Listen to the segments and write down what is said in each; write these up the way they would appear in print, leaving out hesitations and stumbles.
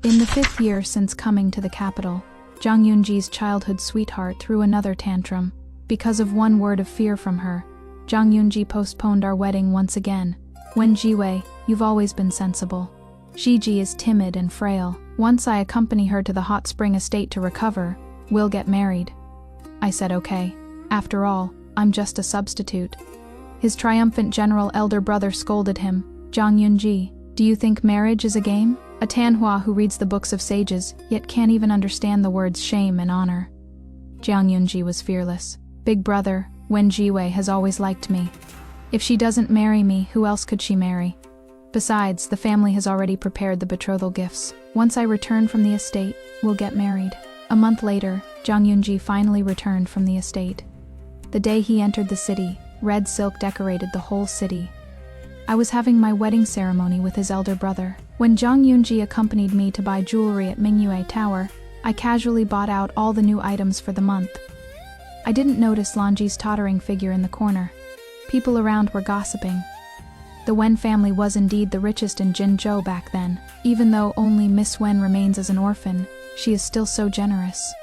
In the 5th year since coming to the capital, Jiang Yunji's childhood sweetheart threw another tantrum. Because of one word of fear from her, Jiang Yunji postponed our wedding once again. Wen Jiwei, you've always been sensible. Shiji is timid and frail. Once I accompany her to the hot spring estate to recover, we'll get married. I said okay. After all, I'm just a substitute. His triumphant general elder brother scolded him. Jiang Yunji, do you think marriage is a game? A Tanhua who reads the books of sages, yet can't even understand the words shame and honor. Jiang Yunji was fearless. Big brother, Wen Jiwei has always liked me. If she doesn't marry me, who else could she marry? Besides, the family has already prepared the betrothal gifts. Once I return from the estate, we'll get married. A month later, Jiang Yunji finally returned from the estate. The day he entered the city, red silk decorated the whole city. I was having my wedding ceremony with his elder brother. When Jiang Yunji accompanied me to buy jewelry at Mingyue Tower, I casually bought out all the new items for the month. I didn't notice Lanji's tottering figure in the corner. People around were gossiping. The Wen family was indeed the richest in Jinzhou back then. Even though only Miss Wen remains as an orphan, she is still so generous.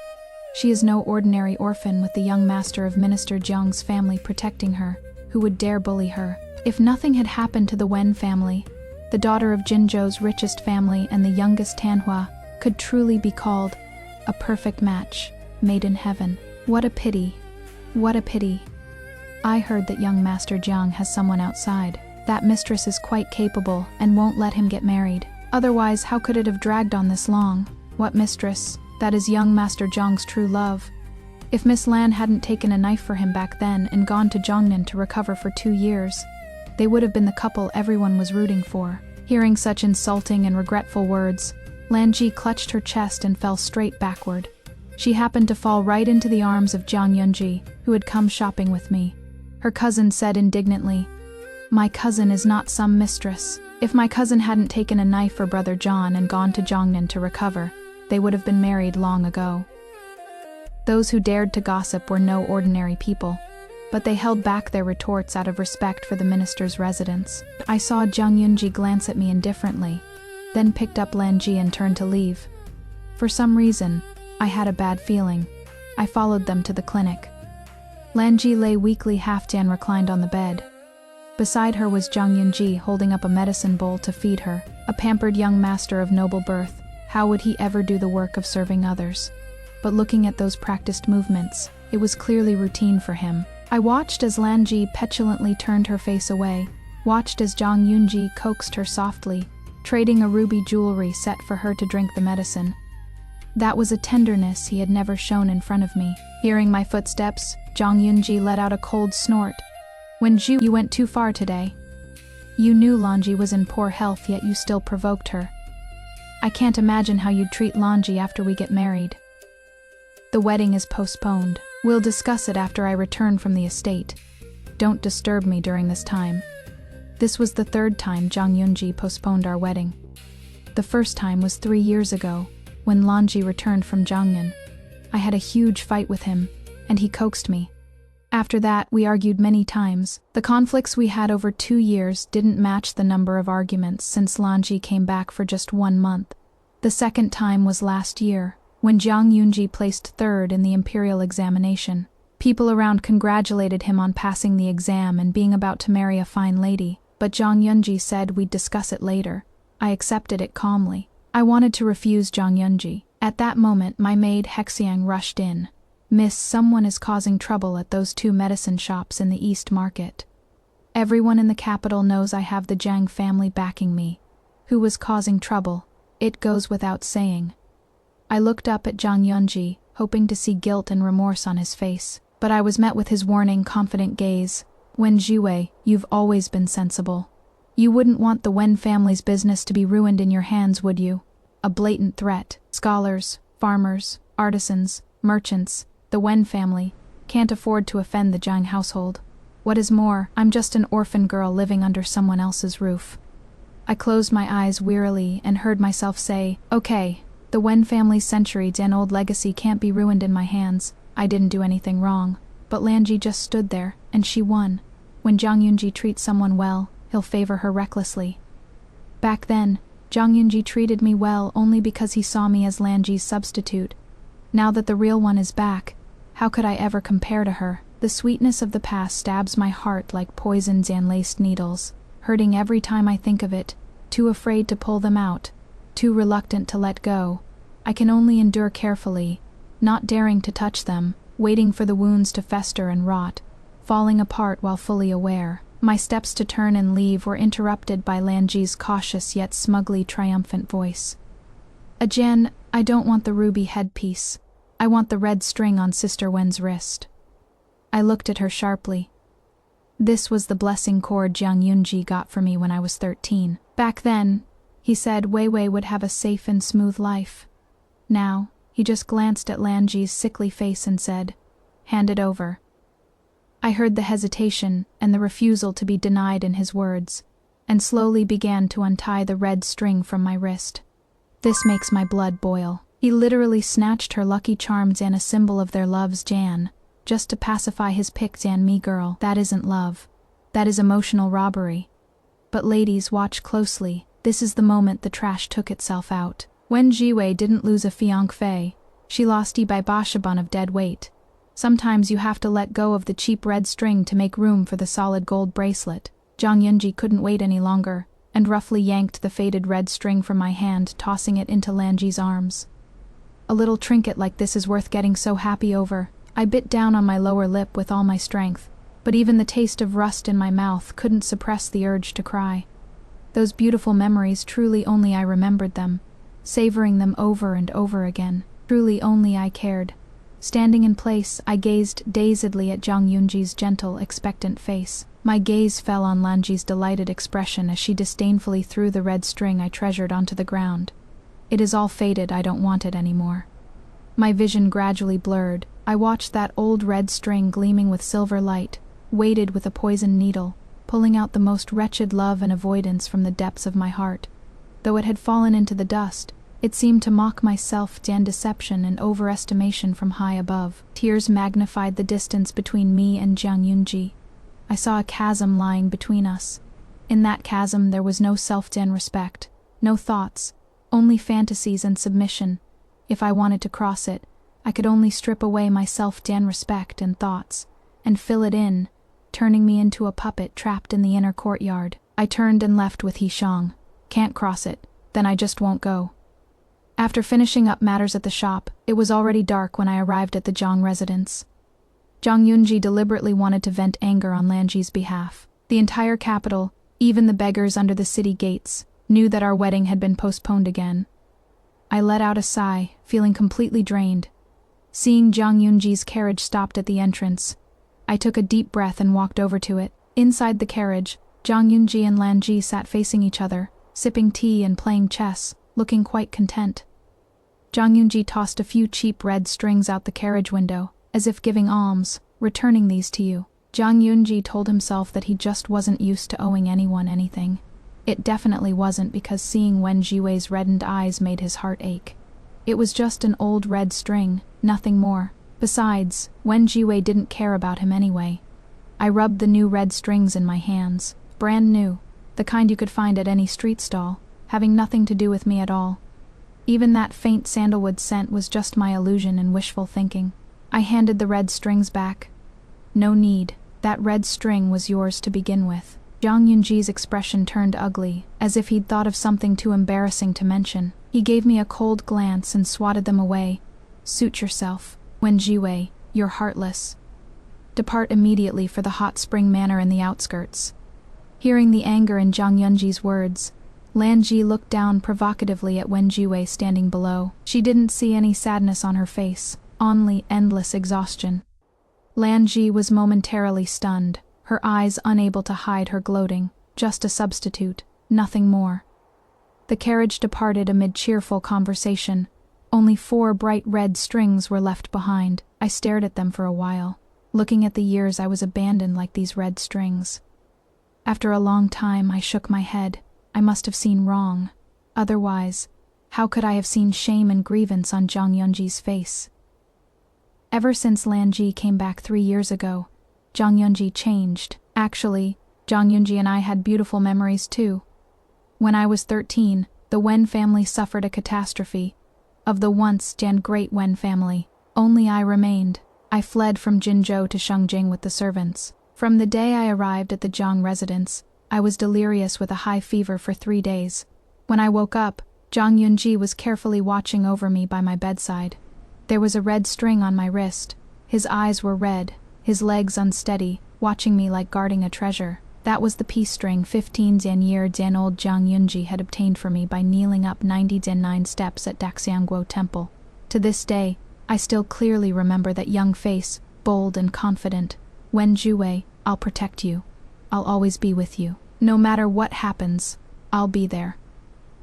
She is no ordinary orphan, with the young master of Minister Jiang's family protecting her, who would dare bully her. If nothing had happened to the Wen family, the daughter of Jinzhou's richest family and the youngest Tanhua could truly be called a perfect match, made in heaven. What a pity. What a pity. I heard that young Master Jiang has someone outside. That mistress is quite capable and won't let him get married. Otherwise, how could it have dragged on this long? What mistress? That is young Master Jiang's true love. If Miss Lan hadn't taken a knife for him back then and gone to Jiangnan to recover for 2 years, they would have been the couple everyone was rooting for. Hearing such insulting and regretful words, Lanji clutched her chest and fell straight backward. She happened to fall right into the arms of Jiang Yunji, who had come shopping with me. Her cousin said indignantly, "My cousin is not some mistress. If my cousin hadn't taken a knife for Brother John and gone to Jiangnan to recover, they would have been married long ago." Those who dared to gossip were no ordinary people, but they held back their retorts out of respect for the minister's residence. I saw Jiang Yunji glance at me indifferently, then picked up Lanji and turned to leave. For some reason, I had a bad feeling. I followed them to the clinic. Lanji lay weakly half-dead reclined on the bed. Beside her was Jiang Yunji holding up a medicine bowl to feed her. A pampered young master of noble birth, how would he ever do the work of serving others? But looking at those practiced movements, it was clearly routine for him. I watched as Lanji petulantly turned her face away, watched as Jiang Yunji coaxed her softly, trading a ruby jewelry set for her to drink the medicine. That was a tenderness he had never shown in front of me. Hearing my footsteps, Jiang Yunji let out a cold snort. "Wen Zhu, you went too far today. You knew Lanji was in poor health, yet you still provoked her. I can't imagine how you'd treat Lanji after we get married. The wedding is postponed. We'll discuss it after I return from the estate. Don't disturb me during this time." This was the 3rd time Jiang Yunji postponed our wedding. The first time was 3 years ago, when Lanji returned from Jiangnan. I had a huge fight with him, and he coaxed me. After that, we argued many times. The conflicts we had over 2 years didn't match the number of arguments since Lanji came back for just 1 month. The second time was last year, when Jiang Yunji placed 3rd in the imperial examination. People around congratulated him on passing the exam and being about to marry a fine lady, but Jiang Yunji said we'd discuss it later. I accepted it calmly. I wanted to refuse Jiang Yunji. At that moment, my maid Hexiang rushed in. "Miss, someone is causing trouble at those 2 medicine shops in the East Market. Everyone in the capital knows I have the Jiang family backing me. Who was causing trouble? It goes without saying." I looked up at Jiang Yunji, hoping to see guilt and remorse on his face, but I was met with his warning, confident gaze. "Wen Jiwei, you've always been sensible. You wouldn't want the Wen family's business to be ruined in your hands, would you?" A blatant threat. Scholars, farmers, artisans, merchants, the Wen family, can't afford to offend the Jiang household. What is more, I'm just an orphan girl living under someone else's roof. I closed my eyes wearily and heard myself say, "Okay, the Wen family's centuries-old legacy can't be ruined in my hands. I didn't do anything wrong." But Lanji just stood there, and she won. When Jiang Yunji treats someone well, he'll favor her recklessly. Back then, Jiang Yunji treated me well only because he saw me as Lanji's substitute. Now that the real one is back, how could I ever compare to her? The sweetness of the past stabs my heart like poisons and laced needles, hurting every time I think of it, too afraid to pull them out, too reluctant to let go. I can only endure carefully, not daring to touch them, waiting for the wounds to fester and rot, falling apart while fully aware. My steps to turn and leave were interrupted by Lanji's cautious yet smugly triumphant voice. "Jian, I don't want the ruby headpiece. I want the red string on Sister Wen's wrist." I looked at her sharply. This was the blessing cord Jiang Yunji got for me when I was 13. Back then, he said Wei Wei would have a safe and smooth life. Now, he just glanced at Lanji's sickly face and said, "Hand it over." I heard the hesitation and the refusal to be denied in his words, and slowly began to untie the red string from my wrist. This makes my blood boil. He literally snatched her lucky charms and a symbol of their loves, Jan, just to pacify his picked and me girl. That isn't love. That is emotional robbery. But ladies, watch closely. This is the moment the trash took itself out. When Jiwei didn't lose a fiancé, she lost by bashabun of dead weight. Sometimes you have to let go of the cheap red string to make room for the solid gold bracelet. Jiang Yunji couldn't wait any longer, and roughly yanked the faded red string from my hand, tossing it into Lanji's arms. A little trinket like this is worth getting so happy over. I bit down on my lower lip with all my strength, but even the taste of rust in my mouth couldn't suppress the urge to cry. Those beautiful memories, truly only I remembered them, savoring them over and over again. Truly only I cared. Standing in place, I gazed dazedly at Jiang Yunji's gentle, expectant face. My gaze fell on Lanji's delighted expression as she disdainfully threw the red string I treasured onto the ground. "It is all faded, I don't want it anymore." My vision gradually blurred. I watched that old red string gleaming with silver light, weighted with a poisoned needle, pulling out the most wretched love and avoidance from the depths of my heart. Though it had fallen into the dust, it seemed to mock my self-damned deception and overestimation from high above. Tears magnified the distance between me and Jiang Yunji. I saw a chasm lying between us. In that chasm there was no self-damned respect, no thoughts, only fantasies and submission. If I wanted to cross it, I could only strip away my self-damned respect and thoughts, and fill it in, turning me into a puppet trapped in the inner courtyard. I turned and left with Hishang. "Can't cross it, then I just won't go." After finishing up matters at the shop, it was already dark when I arrived at the Jiang residence. Jiang Yunji deliberately wanted to vent anger on Lanji's behalf. The entire capital, even the beggars under the city gates, knew that our wedding had been postponed again. I let out a sigh, feeling completely drained. Seeing Jiang Yunji's carriage stopped at the entrance, I took a deep breath and walked over to it. Inside the carriage, Jiang Yunji and Lanji sat facing each other, sipping tea and playing chess, looking quite content. Jiang Yunji tossed a few cheap red strings out the carriage window, as if giving alms. "Returning these to you." Jiang Yunji told himself that he just wasn't used to owing anyone anything. It definitely wasn't, because seeing Wen Jiwei's reddened eyes made his heart ache. It was just an old red string, nothing more. Besides, Wen Jiwei didn't care about him anyway. I rubbed the new red strings in my hands, brand new, the kind you could find at any street stall, having nothing to do with me at all. Even that faint sandalwood scent was just my illusion and wishful thinking. I handed the red strings back. "No need, that red string was yours to begin with." Jiang Yunji's expression turned ugly, as if he'd thought of something too embarrassing to mention. He gave me a cold glance and swatted them away. "Suit yourself. Wen Jiwei, you're heartless. Depart immediately for the hot spring manor in the outskirts." Hearing the anger in Jiang Yunji's words, Lanji looked down provocatively at Wen Jiwei standing below. She didn't see any sadness on her face, only endless exhaustion. Lanji was momentarily stunned, her eyes unable to hide her gloating. Just a substitute, nothing more. The carriage departed amid cheerful conversation. Only 4 bright red strings were left behind. I stared at them for a while, looking at the years I was abandoned like these red strings. After a long time, I shook my head. I must have seen wrong. Otherwise, how could I have seen shame and grievance on Jiang Yunji's face? Ever since Lanji came back 3 years ago, Jiang Yunji changed. Actually, Jiang Yunji and I had beautiful memories too. When I was 13, The Wen family suffered a catastrophe. Of the once great Wen family, only I remained. I fled from Jinzhou to Shengjing with the servants. From the day I arrived at the Jiang residence, I was delirious with a high fever for 3 days. When I woke up, Zhang Yunji was carefully watching over me by my bedside. There was a red string on my wrist. His eyes were red, his legs unsteady, watching me like guarding a treasure. That was the peace string 15 year old Jiang Yunji had obtained for me by kneeling up 99 steps at Daxiangguo Temple. To this day, I still clearly remember that young face, bold and confident. Wen Zhuwei, I'll protect you. I'll always be with you. No matter what happens, I'll be there.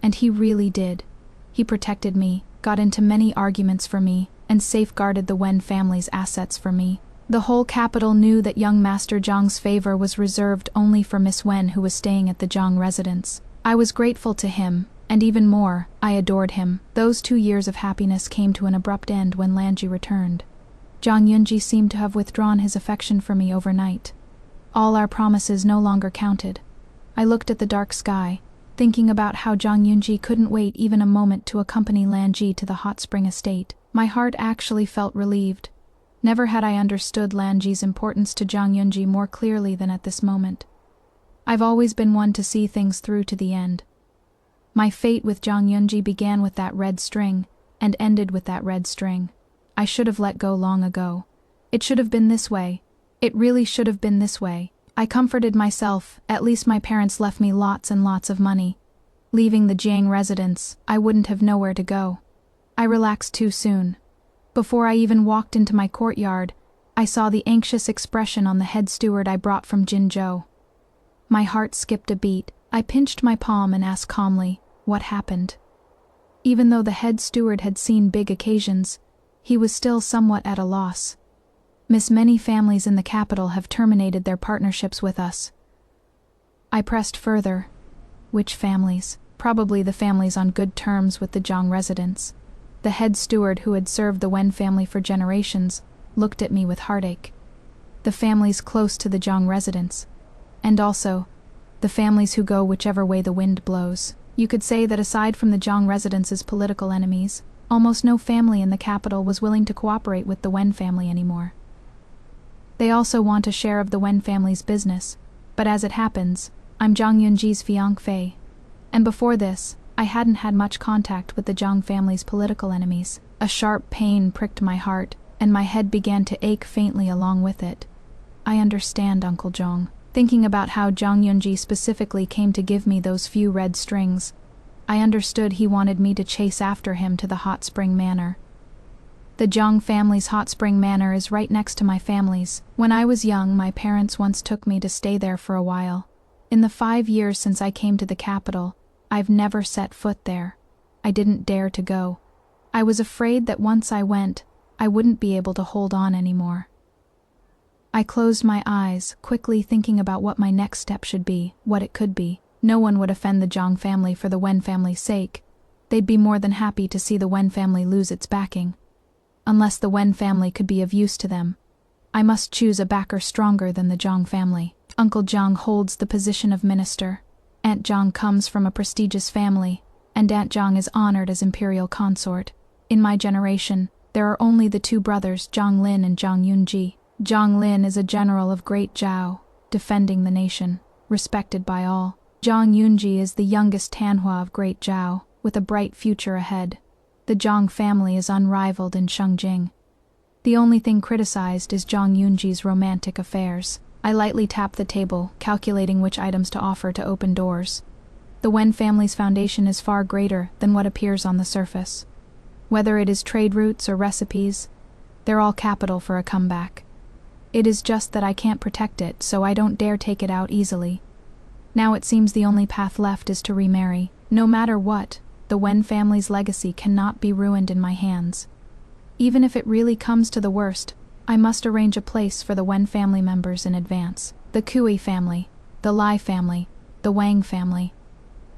And he really did. He protected me, got into many arguments for me, and safeguarded the Wen family's assets for me. The whole capital knew that young Master Zhang's favor was reserved only for Miss Wen, who was staying at the Jiang residence. I was grateful to him, and even more, I adored him. Those 2 years of happiness came to an abrupt end when Lanji returned. Jiang Yunji seemed to have withdrawn his affection for me overnight. All our promises no longer counted. I looked at the dark sky, thinking about how Jiang Yunji couldn't wait even a moment to accompany Lanji to the hot spring estate. My heart actually felt relieved. Never had I understood Lanji's importance to Jiang Yunji more clearly than at this moment. I've always been one to see things through to the end. My fate with Jiang Yunji began with that red string, and ended with that red string. I should have let go long ago. It should have been this way. It really should have been this way. I comforted myself, at least my parents left me lots and lots of money. Leaving the Jiang residence, I wouldn't have nowhere to go. I relaxed too soon. Before I even walked into my courtyard, I saw the anxious expression on the head steward I brought from Jinzhou. My heart skipped a beat. I pinched my palm and asked calmly, what happened? Even though the head steward had seen big occasions, he was still somewhat at a loss. Many families in the capital have terminated their partnerships with us. I pressed further. Which families? Probably the families on good terms with the Jiang residents. The head steward, who had served the Wen family for generations, looked at me with heartache. The families close to the Jiang residents. And also, the families who go whichever way the wind blows. You could say that aside from the Jiang residents' political enemies, almost no family in the capital was willing to cooperate with the Wen family anymore. They also want a share of the Wen family's business, but as it happens, I'm Jiang Yunji's fiancée. And before this, I hadn't had much contact with the Jiang family's political enemies. A sharp pain pricked my heart, and my head began to ache faintly along with it. I understand, Uncle Zhang. Thinking about how Jiang Yunji specifically came to give me those few red strings, I understood he wanted me to chase after him to the hot spring manor. The Jiang family's hot spring manor is right next to my family's. When I was young, my parents once took me to stay there for a while. In the 5 years since I came to the capital, I've never set foot there. I didn't dare to go. I was afraid that once I went, I wouldn't be able to hold on anymore. I closed my eyes, quickly thinking about what my next step should be, what it could be. No one would offend the Jiang family for the Wen family's sake. They'd be more than happy to see the Wen family lose its backing. Unless the Wen family could be of use to them, I must choose a backer stronger than the Jiang family. Uncle Jiang holds the position of minister. Aunt Jiang comes from a prestigious family, and Aunt Jiang is honored as imperial consort. In my generation, there are only the 2 brothers, Jiang Lin and Jiang Yunji. Jiang Lin is a general of great Zhao, defending the nation, respected by all. Jiang Yunji is the youngest Tanhua of great Zhao, with a bright future ahead. The Jiang family is unrivaled in Shengjing. The only thing criticized is Jiang Yunji's romantic affairs. I lightly tap the table, calculating which items to offer to open doors. The Wen family's foundation is far greater than what appears on the surface. Whether it is trade routes or recipes, they're all capital for a comeback. It is just that I can't protect it, so I don't dare take it out easily. Now it seems the only path left is to remarry. No matter what, the Wen family's legacy cannot be ruined in my hands. Even if it really comes to the worst, I must arrange a place for the Wen family members in advance. The Kui family, the Lai family, the Wang family.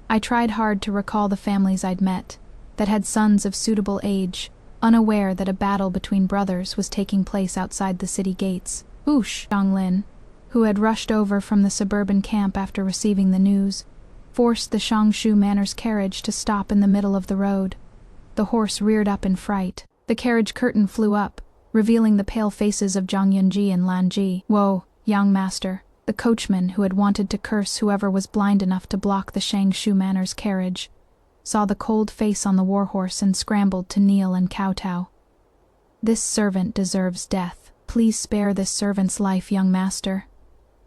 I tried hard to recall the families I'd met, that had sons of suitable age, unaware that a battle between brothers was taking place outside the city gates. Jiang Lin, who had rushed over from the suburban camp after receiving the news, forced the Shangshu Manor's carriage to stop in the middle of the road. The horse reared up in fright. The carriage curtain flew up, revealing the pale faces of Zhang Yunji and Lan Ji. "Whoa, young master." The coachman, who had wanted to curse whoever was blind enough to block the Shangshu Manor's carriage, saw the cold face on the warhorse and scrambled to kneel and kowtow. "This servant deserves death. Please spare this servant's life, young master."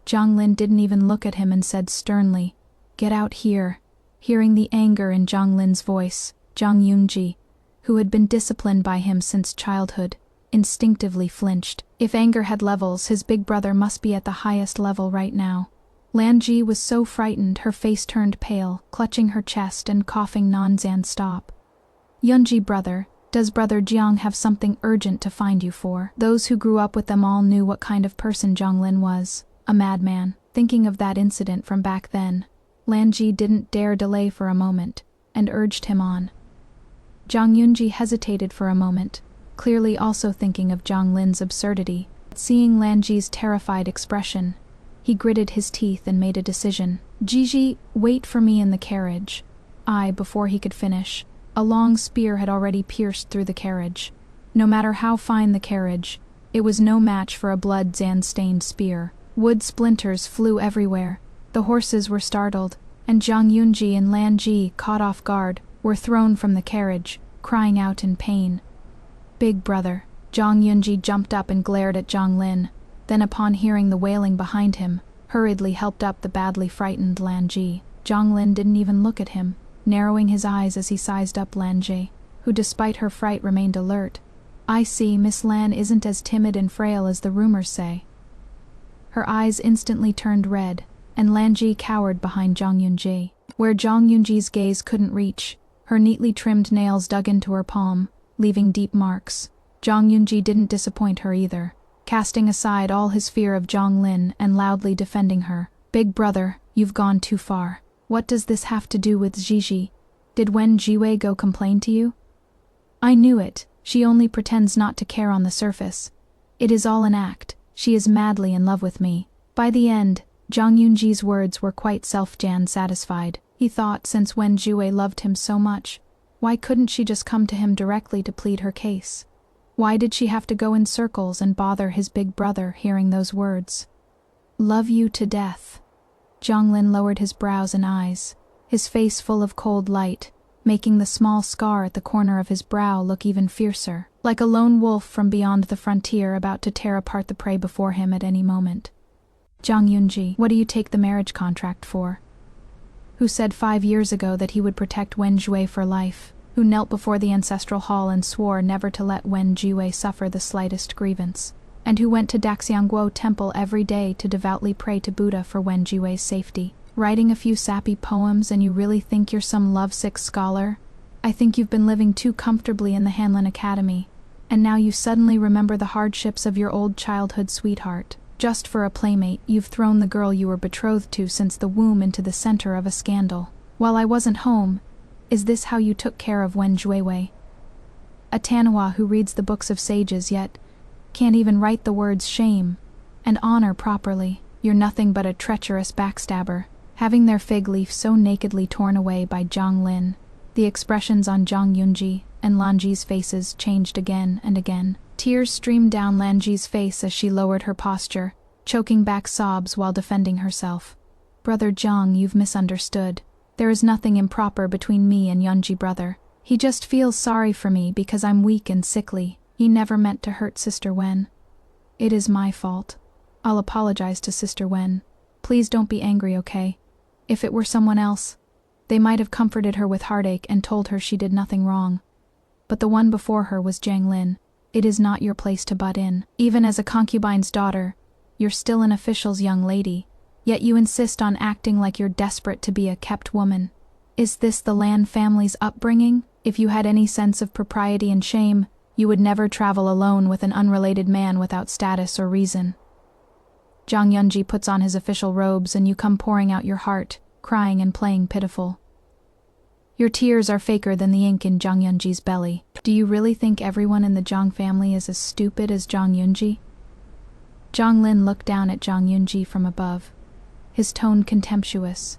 Jiang Lin didn't even look at him and said sternly, "Get out here." Hearing the anger in Jiang Lin's voice, Zhang Yunji, who had been disciplined by him since childhood, instinctively flinched. If anger had levels, his big brother must be at the highest level right now. Lan Ji was so frightened her face turned pale, clutching her chest and coughing non-stop. "Yunji brother, does brother Jiang have something urgent to find you for?" Those who grew up with them all knew what kind of person Jiang Lin was, a madman. Thinking of that incident from back then, Lan Ji didn't dare delay for a moment, and urged him on. Zhang Yunji hesitated for a moment, clearly also thinking of Jiang Lin's absurdity. Seeing Lan Ji's terrified expression, he gritted his teeth and made a decision. "Jiji, wait for me in the carriage." Before he could finish, a long spear had already pierced through the carriage. No matter how fine the carriage, it was no match for a blood-stained spear. Wood splinters flew everywhere. The horses were startled, and Zhang Yunji and Lan Ji, caught off guard, were thrown from the carriage, crying out in pain. "Big brother." Zhang Yunji jumped up and glared at Jiang Lin, then upon hearing the wailing behind him, hurriedly helped up the badly frightened Lan Ji. Jiang Lin didn't even look at him, narrowing his eyes as he sized up Lan Ji, who despite her fright remained alert. "I see Miss Lan isn't as timid and frail as the rumors say." Her eyes instantly turned red, and Lan Ji cowered behind Zhang Yunji. Where Zhang Yunji's gaze couldn't reach, her neatly trimmed nails dug into her palm, leaving deep marks. Zhang Yunji didn't disappoint her either, casting aside all his fear of Jiang Lin and loudly defending her. "Big brother, you've gone too far. What does this have to do with Jiji? Did Wen Jiwei go complain to you?" "I knew it. She only pretends not to care on the surface. It is all an act. She is madly in love with me." By the end, Zhang Yunji's words were quite satisfied. He thought since Wen Jiwei loved him so much, why couldn't she just come to him directly to plead her case? Why did she have to go in circles and bother his big brother hearing those words? "Love you to death." Jiang Lin lowered his brows and eyes, his face full of cold light, making the small scar at the corner of his brow look even fiercer, like a lone wolf from beyond the frontier about to tear apart the prey before him at any moment. "Zhang Yunji, what do you take the marriage contract for? Who said 5 years ago that he would protect Wen Jiwei for life? Who knelt before the ancestral hall and swore never to let Wen Jiwei suffer the slightest grievance? And who went to Daxiangguo Temple every day to devoutly pray to Buddha for Wen Jiwei's safety? Writing a few sappy poems and you really think you're some lovesick scholar? I think you've been living too comfortably in the Hanlin Academy, and now you suddenly remember the hardships of your old childhood sweetheart. Just for a playmate, you've thrown the girl you were betrothed to since the womb into the center of a scandal. While I wasn't home, is this how you took care of Wen Jiwei? A Tanhua who reads the books of sages yet can't even write the words shame and honor properly. You're nothing but a treacherous backstabber." Having their fig leaf so nakedly torn away by Jiang Lin, the expressions on Zhang Yunji and Lan Ji's faces changed again and again. Tears streamed down Lan Ji's face as she lowered her posture, choking back sobs while defending herself. "Brother Jiang, you've misunderstood. There is nothing improper between me and Yunji brother. He just feels sorry for me because I'm weak and sickly. He never meant to hurt Sister Wen. It is my fault. I'll apologize to Sister Wen. Please don't be angry, okay? If it were someone else, they might have comforted her with heartache and told her she did nothing wrong. But the one before her was Jiang Lin. It is not your place to butt in. Even as a concubine's daughter, you're still an official's young lady, yet you insist on acting like you're desperate to be a kept woman. Is this the Lan family's upbringing? If you had any sense of propriety and shame, you would never travel alone with an unrelated man without status or reason. Zhang Yunji puts on his official robes and you come pouring out your heart, crying and playing pitiful. Your tears are faker than the ink in Zhang Yunji's belly. Do you really think everyone in the Jiang family is as stupid as Zhang Yunji? Jiang Lin looked down at Zhang Yunji from above, his tone contemptuous.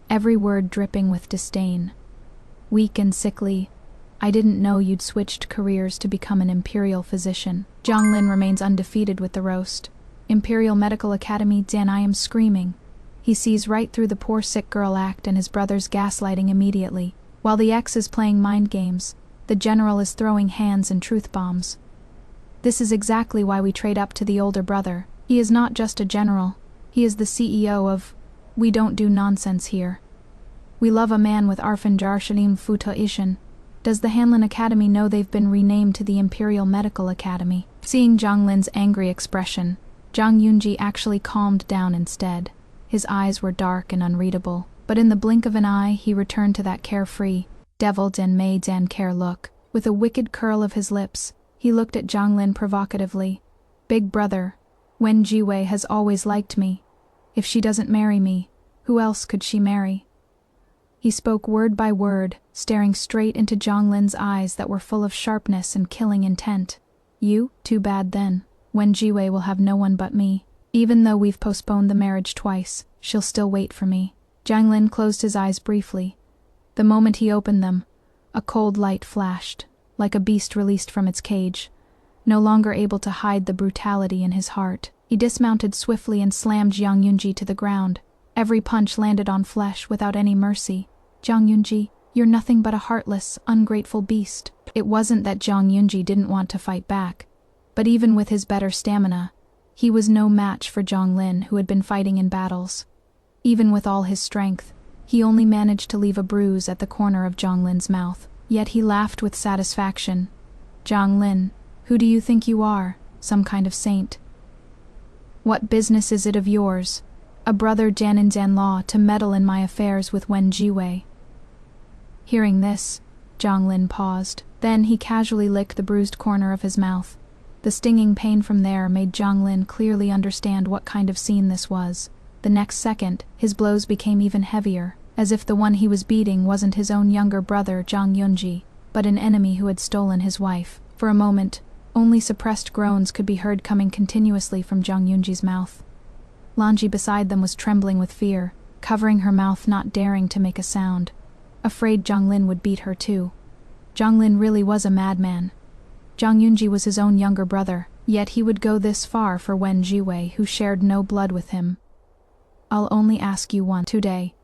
every word dripping with disdain. Weak and sickly, I didn't know you'd switched careers to become an imperial physician. Jiang Lin remains undefeated with the roast. Imperial Medical Academy, Dan, I am screaming. He sees right through the poor sick girl act and his brother's gaslighting immediately. While the ex is playing mind games, the general is throwing hands and truth bombs. This is exactly why we trade up to the older brother. He is not just a general, he is the CEO of... We don't do nonsense here. We love a man with Arfan Jarshalim Futa. Does the Hanlin Academy know they've been renamed to the Imperial Medical Academy? Seeing Jiang Lin's angry expression, Zhang Yunji actually calmed down instead. His eyes were dark and unreadable, but in the blink of an eye he returned to that carefree, deviled and maids and care look. With a wicked curl of his lips, he looked at Jiang Lin provocatively. Big brother, Wen Jiwei has always liked me. If she doesn't marry me, who else could she marry? He spoke word by word, staring straight into Jiang Lin's eyes that were full of sharpness and killing intent. You? Too bad then. Wen Jiwei will have no one but me. Even though we've postponed the marriage twice, she'll still wait for me. Jiang Lin closed his eyes briefly. The moment he opened them, a cold light flashed, like a beast released from its cage. No longer able to hide the brutality in his heart, he dismounted swiftly and slammed Jiang Yunji to the ground. Every punch landed on flesh without any mercy. Jiang Yunji, you're nothing but a heartless, ungrateful beast. It wasn't that Jiang Yunji didn't want to fight back, but even with his better stamina, he was no match for Jiang Lin, who had been fighting in battles. Even with all his strength, he only managed to leave a bruise at the corner of Jiang Lin's mouth. Yet he laughed with satisfaction. Jiang Lin, who do you think you are? Some kind of saint? What business is it of yours, a brother Jianin law, to meddle in my affairs with Wen Jiwei? Hearing this, Jiang Lin paused. Then he casually licked the bruised corner of his mouth. The stinging pain from there made Jiang Lin clearly understand what kind of scene this was. The next second, his blows became even heavier, as if the one he was beating wasn't his own younger brother Jiang Yunji, but an enemy who had stolen his wife. For a moment, only suppressed groans could be heard coming continuously from Jiang Yunji's mouth. Lanji beside them was trembling with fear, covering her mouth, not daring to make a sound, afraid Jiang Lin would beat her too. Jiang Lin really was a madman. Jiang Yunji was his own younger brother, yet he would go this far for Wen Jiwei, who shared no blood with him. I'll only ask you once today.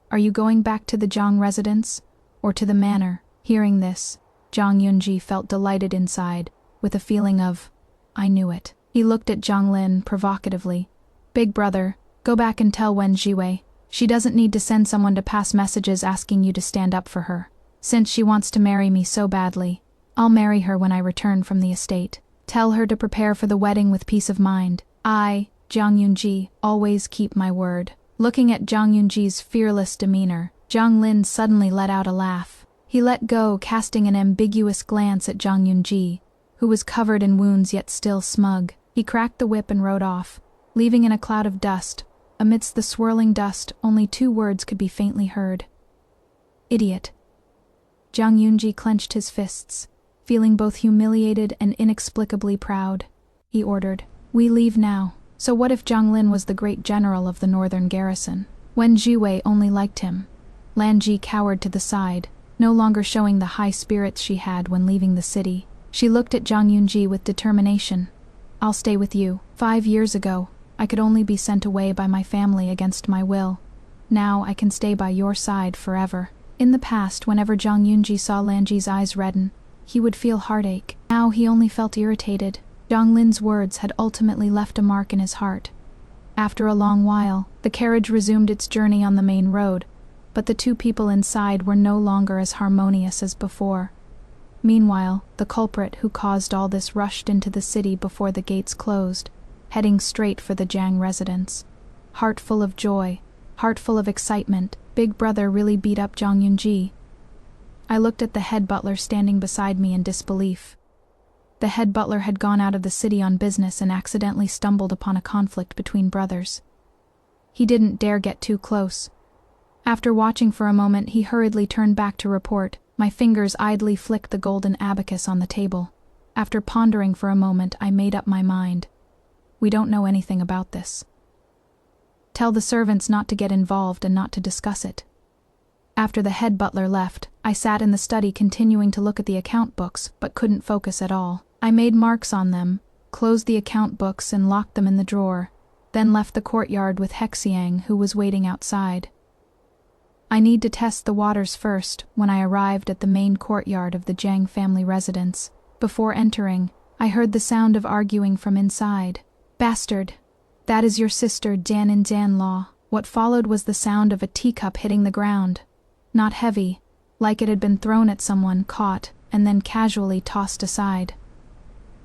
Are you going back to the Jiang residence, or to the manor? Hearing this, Jiang Yunji felt delighted inside, with a feeling of, I knew it. He looked at Jiang Lin provocatively. Big brother, go back and tell Wen Jiwei. She doesn't need to send someone to pass messages asking you to stand up for her. Since she wants to marry me so badly, I'll marry her when I return from the estate. Tell her to prepare for the wedding with peace of mind. I, Jiang Yunji, always keep my word. Looking at Jiang Yunji's fearless demeanor, Jiang Lin suddenly let out a laugh. He let go, casting an ambiguous glance at Jiang Yunji, who was covered in wounds yet still smug. He cracked the whip and rode off, leaving in a cloud of dust. Amidst the swirling dust, only two words could be faintly heard. Idiot. Jiang Yunji clenched his fists, feeling both humiliated and inexplicably proud. He ordered, We leave now. So what if Jiang Lin was the great general of the northern garrison? Wen Jiwei only liked him. Lan Ji cowered to the side, no longer showing the high spirits she had when leaving the city. She looked at Jiang Yunji with determination. I'll stay with you. 5 years ago, I could only be sent away by my family against my will. Now I can stay by your side forever. In the past, whenever Jiang Yunji saw Lan Ji's eyes redden, he would feel heartache. Now he only felt irritated. Jiang Lin's words had ultimately left a mark in his heart. After a long while, the carriage resumed its journey on the main road, but the two people inside were no longer as harmonious as before. Meanwhile, the culprit who caused all this rushed into the city before the gates closed, heading straight for the Jiang residence. Heart full of joy, heart full of excitement, Big Brother really beat up Jiang Yunji. I looked at the head butler standing beside me in disbelief. The head butler had gone out of the city on business and accidentally stumbled upon a conflict between brothers. He didn't dare get too close. After watching for a moment, he hurriedly turned back to report. My fingers idly flicked the golden abacus on the table. After pondering for a moment, I made up my mind. We don't know anything about this. Tell the servants not to get involved and not to discuss it. After the head butler left, I sat in the study continuing to look at the account books, but couldn't focus at all. I made marks on them, closed the account books and locked them in the drawer, then left the courtyard with Xiang, who was waiting outside. I need to test the waters first. When I arrived at the main courtyard of the Jiang family residence, before entering, I heard the sound of arguing from inside. "Bastard! That is your sister, Jiang Law." What followed was the sound of a teacup hitting the ground. Not heavy, like it had been thrown at someone, caught, and then casually tossed aside.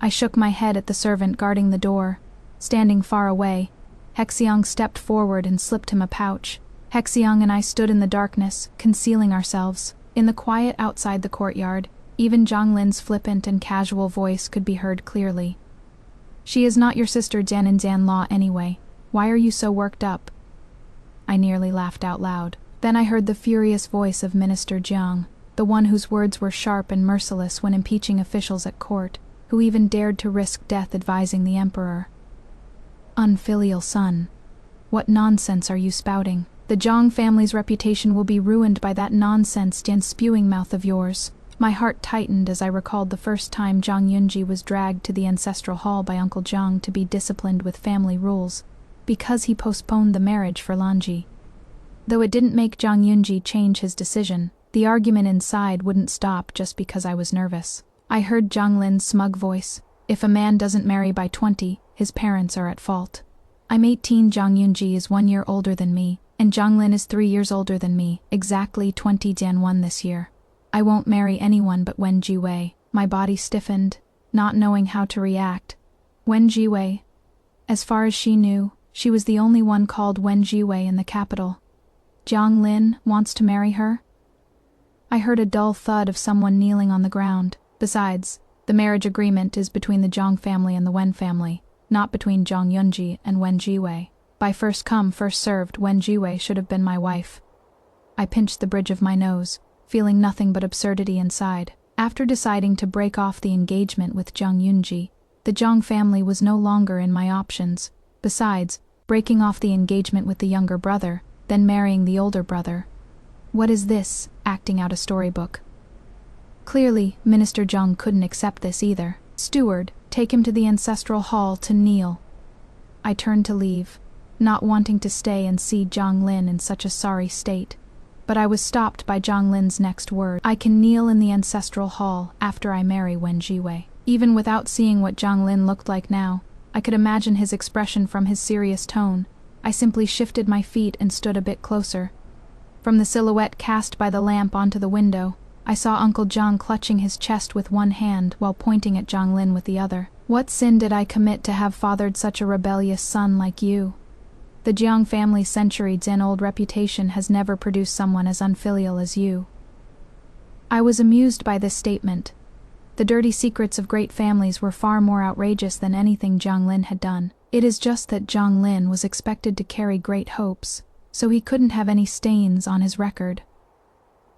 I shook my head at the servant guarding the door. Standing far away, Xiang stepped forward and slipped him a pouch. Xiang and I stood in the darkness, concealing ourselves. In the quiet outside the courtyard, even Jiang Lin's flippant and casual voice could be heard clearly. "She is not your sister Jiang Law anyway. Why are you so worked up?" I nearly laughed out loud. Then I heard the furious voice of Minister Jiang, the one whose words were sharp and merciless when impeaching officials at court, who even dared to risk death advising the emperor. "Unfilial son. What nonsense are you spouting? The Jiang family's reputation will be ruined by that nonsense and spewing mouth of yours." My heart tightened as I recalled the first time Jiang Yunji was dragged to the ancestral hall by Uncle Jiang to be disciplined with family rules, because he postponed the marriage for Lanji. Though it didn't make Jiang Yunji change his decision, the argument inside wouldn't stop just because I was nervous. I heard Jiang Lin's smug voice. "If a man doesn't marry by 20, his parents are at fault. I'm 18, Jiang Yunji is 1 year older than me, and Jiang Lin is 3 years older than me, exactly 20 Jan this year. I won't marry anyone but Wen Jiwei." My body stiffened, not knowing how to react. Wen Jiwei. As far as she knew, she was the only one called Wen Jiwei in the capital. Jiang Lin wants to marry her? I heard a dull thud of someone kneeling on the ground. Besides, the marriage agreement is between the Jiang family and the Wen family, not between Jiang Yunji and Wen Jiwei. By first come, first served, Wen Jiwei should have been my wife. I pinched the bridge of my nose, feeling nothing but absurdity inside. After deciding to break off the engagement with Jiang Yunji, the Jiang family was no longer in my options. Besides, breaking off the engagement with the younger brother, then marrying the older brother. What is this, acting out a storybook? Clearly, Minister Jiang couldn't accept this either. "Steward, take him to the ancestral hall to kneel." I turned to leave, not wanting to stay and see Jiang Lin in such a sorry state. But I was stopped by Jiang Lin's next word. "I can kneel in the ancestral hall after I marry Wen Jiwei." Even without seeing what Jiang Lin looked like now, I could imagine his expression from his serious tone. I simply shifted my feet and stood a bit closer. From the silhouette cast by the lamp onto the window, I saw Uncle Jiang clutching his chest with one hand while pointing at Jiang Lin with the other. "What sin did I commit to have fathered such a rebellious son like you? The Jiang family's centuries-old reputation has never produced someone as unfilial as you." I was amused by this statement. The dirty secrets of great families were far more outrageous than anything Jiang Lin had done. It is just that Jiang Lin was expected to carry great hopes, so he couldn't have any stains on his record.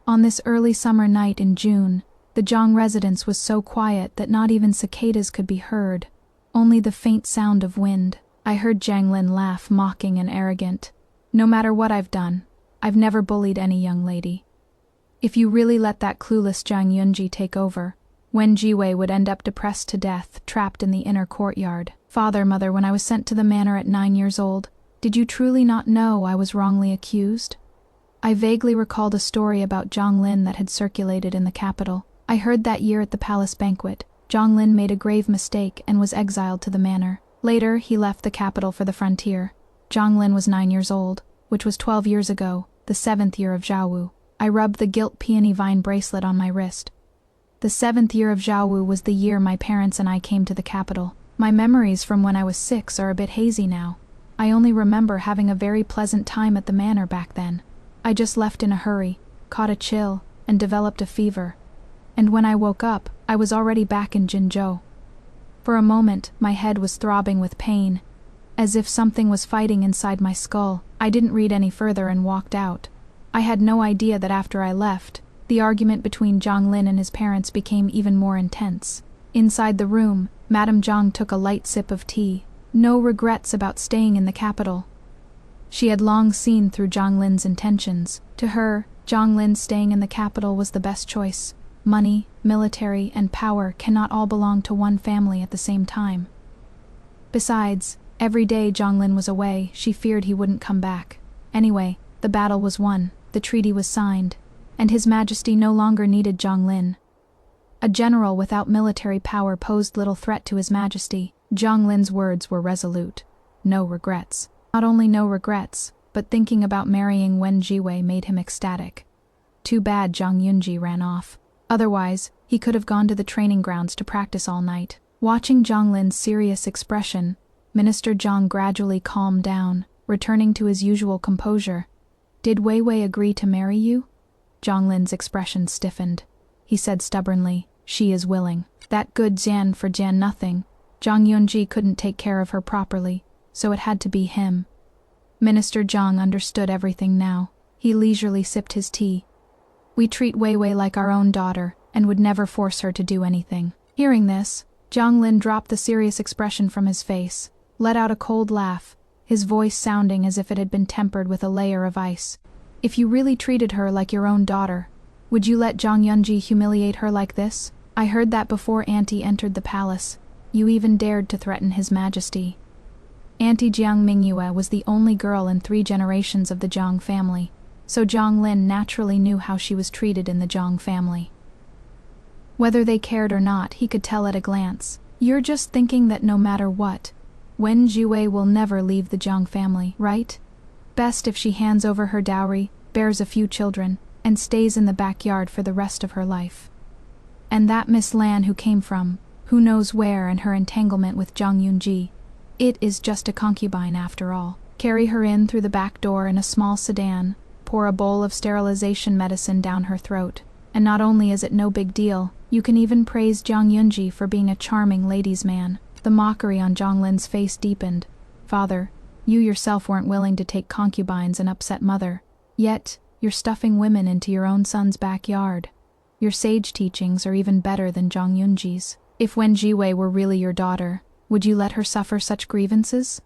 On this early summer night in June, the Jiang residence was so quiet that not even cicadas could be heard, only the faint sound of wind. I heard Jiang Lin laugh, mocking and arrogant. "No matter what I've done, I've never bullied any young lady. If you really let that clueless Jiang Yunji take over, Wen Jiwei would end up depressed to death, trapped in the inner courtyard. Father, mother, when I was sent to the manor at 9 years old, did you truly not know I was wrongly accused?" I vaguely recalled a story about Jiang Lin that had circulated in the capital. I heard that year at the palace banquet, Jiang Lin made a grave mistake and was exiled to the manor. Later, he left the capital for the frontier. Jiang Lin was 9 years old, which was 12 years ago, the 7th year of Zhaowu. I rubbed the gilt peony vine bracelet on my wrist. The 7th year of Zhaowu was the year my parents and I came to the capital. My memories from when I was 6 are a bit hazy now. I only remember having a very pleasant time at the manor back then. I just left in a hurry, caught a chill, and developed a fever. And when I woke up, I was already back in Jinzhou. For a moment, my head was throbbing with pain, as if something was fighting inside my skull. I didn't read any further and walked out. I had no idea that after I left, the argument between Jiang Lin and his parents became even more intense. Inside the room, Madame Jiang took a light sip of tea. No regrets about staying in the capital. She had long seen through Jiang Lin's intentions. To her, Jiang Lin staying in the capital was the best choice. Money, military, and power cannot all belong to one family at the same time. Besides, every day Jiang Lin was away, she feared he wouldn't come back. Anyway, the battle was won, the treaty was signed, and His Majesty no longer needed Jiang Lin. A general without military power posed little threat to His Majesty. Jiang Lin's words were resolute. No regrets. Not only no regrets, but thinking about marrying Wen Jiwei made him ecstatic. Too bad Zhang Yunji ran off. Otherwise, he could have gone to the training grounds to practice all night. Watching Jiang Lin's serious expression, Minister Jiang gradually calmed down, returning to his usual composure. "Did Wei Wei agree to marry you?" Jiang Lin's expression stiffened. He said stubbornly, "She is willing." That good Jian for Jian nothing. Zhang Yunji couldn't take care of her properly, so it had to be him. Minister Jiang understood everything now. He leisurely sipped his tea. "We treat Wei Wei like our own daughter, and would never force her to do anything." Hearing this, Jiang Lin dropped the serious expression from his face, let out a cold laugh, his voice sounding as if it had been tempered with a layer of ice. "If you really treated her like your own daughter, would you let Zhang Yunji humiliate her like this? I heard that before Auntie entered the palace, you even dared to threaten His Majesty." Auntie Jiang Mingyue was the only girl in 3 generations of the Jiang family, so Jiang Lin naturally knew how she was treated in the Jiang family. Whether they cared or not, he could tell at a glance. "You're just thinking that no matter what, Wen Jiwei will never leave the Jiang family, right? Best if she hands over her dowry, bears a few children, and stays in the backyard for the rest of her life. And that Miss Lan who came from, who knows where, and her entanglement with Zhang Yunji, it is just a concubine after all. Carry her in through the back door in a small sedan, pour a bowl of sterilization medicine down her throat, and not only is it no big deal, you can even praise Zhang Yunji for being a charming ladies' man." The mockery on Jiang Lin's face deepened. "Father, you yourself weren't willing to take concubines and upset Mother. Yet, you're stuffing women into your own son's backyard. Your sage teachings are even better than Zhang Yunji's. If Wen Jiwei were really your daughter, would you let her suffer such grievances?"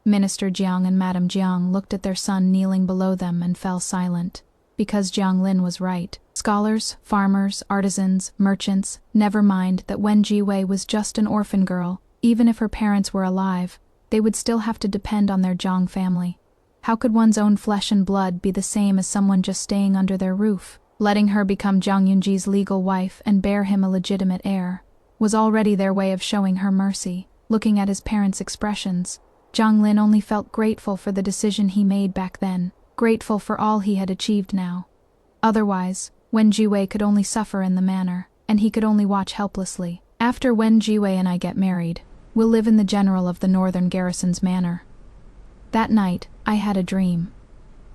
Minister Jiang and Madame Jiang looked at their son kneeling below them and fell silent, because Jiang Lin was right. Scholars, farmers, artisans, merchants, never mind that Wen Jiwei was just an orphan girl. Even if her parents were alive, they would still have to depend on their Jiang family. How could one's own flesh and blood be the same as someone just staying under their roof? Letting her become Zhang Yunji's legal wife and bear him a legitimate heir was already their way of showing her mercy. Looking at his parents' expressions, Jiang Lin only felt grateful for the decision he made back then, grateful for all he had achieved now. Otherwise, Wen Jiwei could only suffer in the manor, and he could only watch helplessly. "After Wen Jiwei and I get married, we'll live in the general of the northern garrison's manor." That night, I had a dream.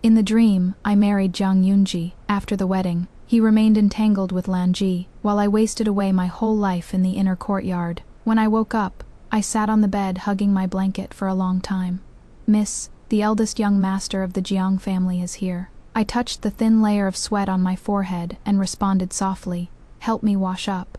In the dream, I married Zhang Yunji. After the wedding, he remained entangled with Lan Ji, while I wasted away my whole life in the inner courtyard. When I woke up, I sat on the bed hugging my blanket for a long time. "Miss, the eldest young master of the Jiang family is here." I touched the thin layer of sweat on my forehead and responded softly, "Help me wash up."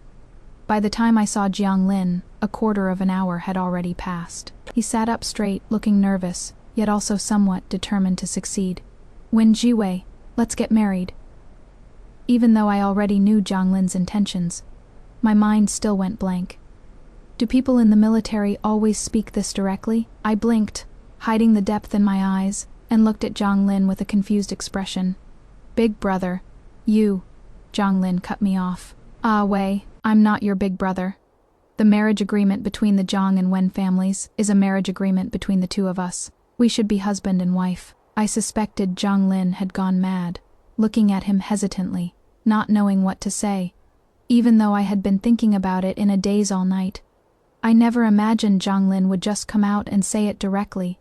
By the time I saw Jiang Lin, a quarter of an hour had already passed. He sat up straight, looking nervous, yet also somewhat determined to succeed. "Wen Jiwei, let's get married." Even though I already knew Jiang Lin's intentions, my mind still went blank. Do people in the military always speak this directly? I blinked, hiding the depth in my eyes, and looked at Jiang Lin with a confused expression. "Big brother, you..." Jiang Lin cut me off. "Ah, Wei, I'm not your big brother. The marriage agreement between the Jiang and Wen families is a marriage agreement between the two of us. We should be husband and wife." I suspected Jiang Lin had gone mad, looking at him hesitantly, not knowing what to say, even though I had been thinking about it in a daze all night. I never imagined Jiang Lin would just come out and say it directly.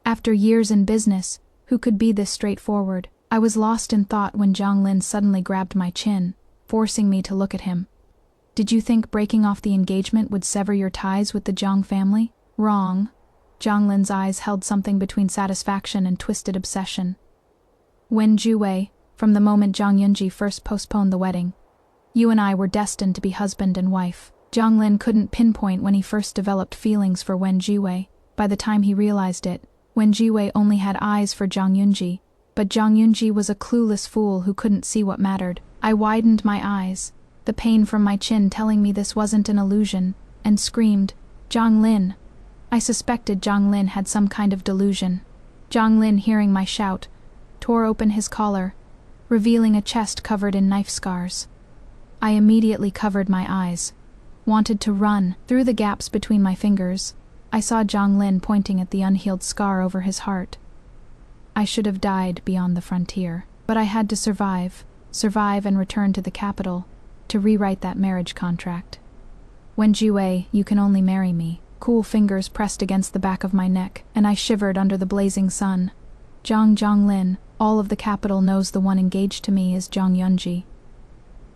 After years in business, who could be this straightforward? I was lost in thought when Jiang Lin suddenly grabbed my chin, forcing me to look at him. "Did you think breaking off the engagement would sever your ties with the Jiang family?" "Wrong." Jiang Lin's eyes held something between satisfaction and twisted obsession. "Wen Jiwei, from the moment Zhang Yunji first postponed the wedding, you and I were destined to be husband and wife." Jiang Lin couldn't pinpoint when he first developed feelings for Wen Jiwei. By the time he realized it, Wen Jiwei only had eyes for Zhang Yunji. But Jiang Yunji was a clueless fool who couldn't see what mattered. I widened my eyes, the pain from my chin telling me this wasn't an illusion, and screamed, "Jiang Lin!" I suspected Jiang Lin had some kind of delusion. Jiang Lin, hearing my shout, tore open his collar, revealing a chest covered in knife scars. I immediately covered my eyes, wanted to run. Through the gaps between my fingers, I saw Jiang Lin pointing at the unhealed scar over his heart. I should have died beyond the frontier, but I had to survive and return to the capital, to rewrite that marriage contract. When Jiwei, you can only marry me. Cool fingers pressed against the back of my neck, and I shivered under the blazing sun. Jiang Lin, all of the capital knows the one engaged to me is Jiang Yunji.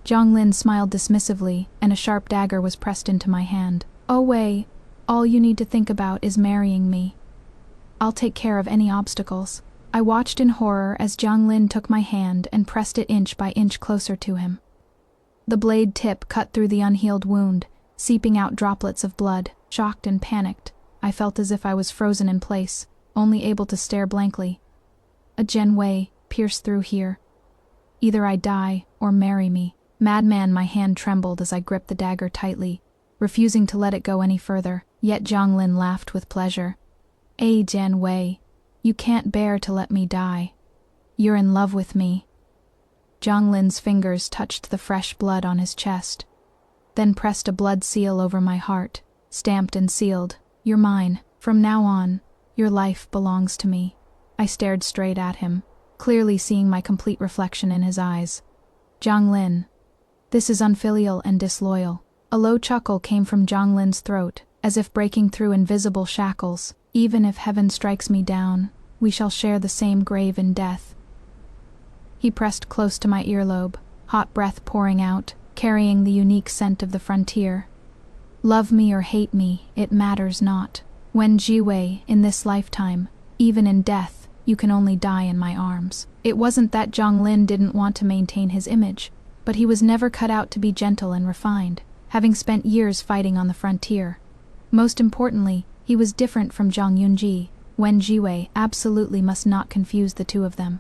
Jiang Lin smiled dismissively, and a sharp dagger was pressed into my hand. Oh Wei, all you need to think about is marrying me. I'll take care of any obstacles. I watched in horror as Jiang Lin took my hand and pressed it inch by inch closer to him. The blade tip cut through the unhealed wound, seeping out droplets of blood. Shocked and panicked, I felt as if I was frozen in place, only able to stare blankly. A Jiang Wei pierced through here. Either I die or marry me. Madman, my hand trembled as I gripped the dagger tightly, refusing to let it go any further. Yet Jiang Lin laughed with pleasure. Jiang Wei, you can't bear to let me die. You're in love with me. Jiang Lin's fingers touched the fresh blood on his chest, then pressed a blood seal over my heart, stamped and sealed. You're mine. From now on, your life belongs to me. I stared straight at him, clearly seeing my complete reflection in his eyes. Jiang Lin, this is unfilial and disloyal. A low chuckle came from Jiang Lin's throat, as if breaking through invisible shackles. Even if heaven strikes me down, we shall share the same grave in death. He pressed close to my earlobe, hot breath pouring out, carrying the unique scent of the frontier. Love me or hate me, it matters not. When Jiwei, in this lifetime, even in death, you can only die in my arms. It wasn't that Jiang Lin didn't want to maintain his image, but he was never cut out to be gentle and refined, having spent years fighting on the frontier. Most importantly, he was different from Jiang Yunji. Wen Jiwei absolutely must not confuse the two of them.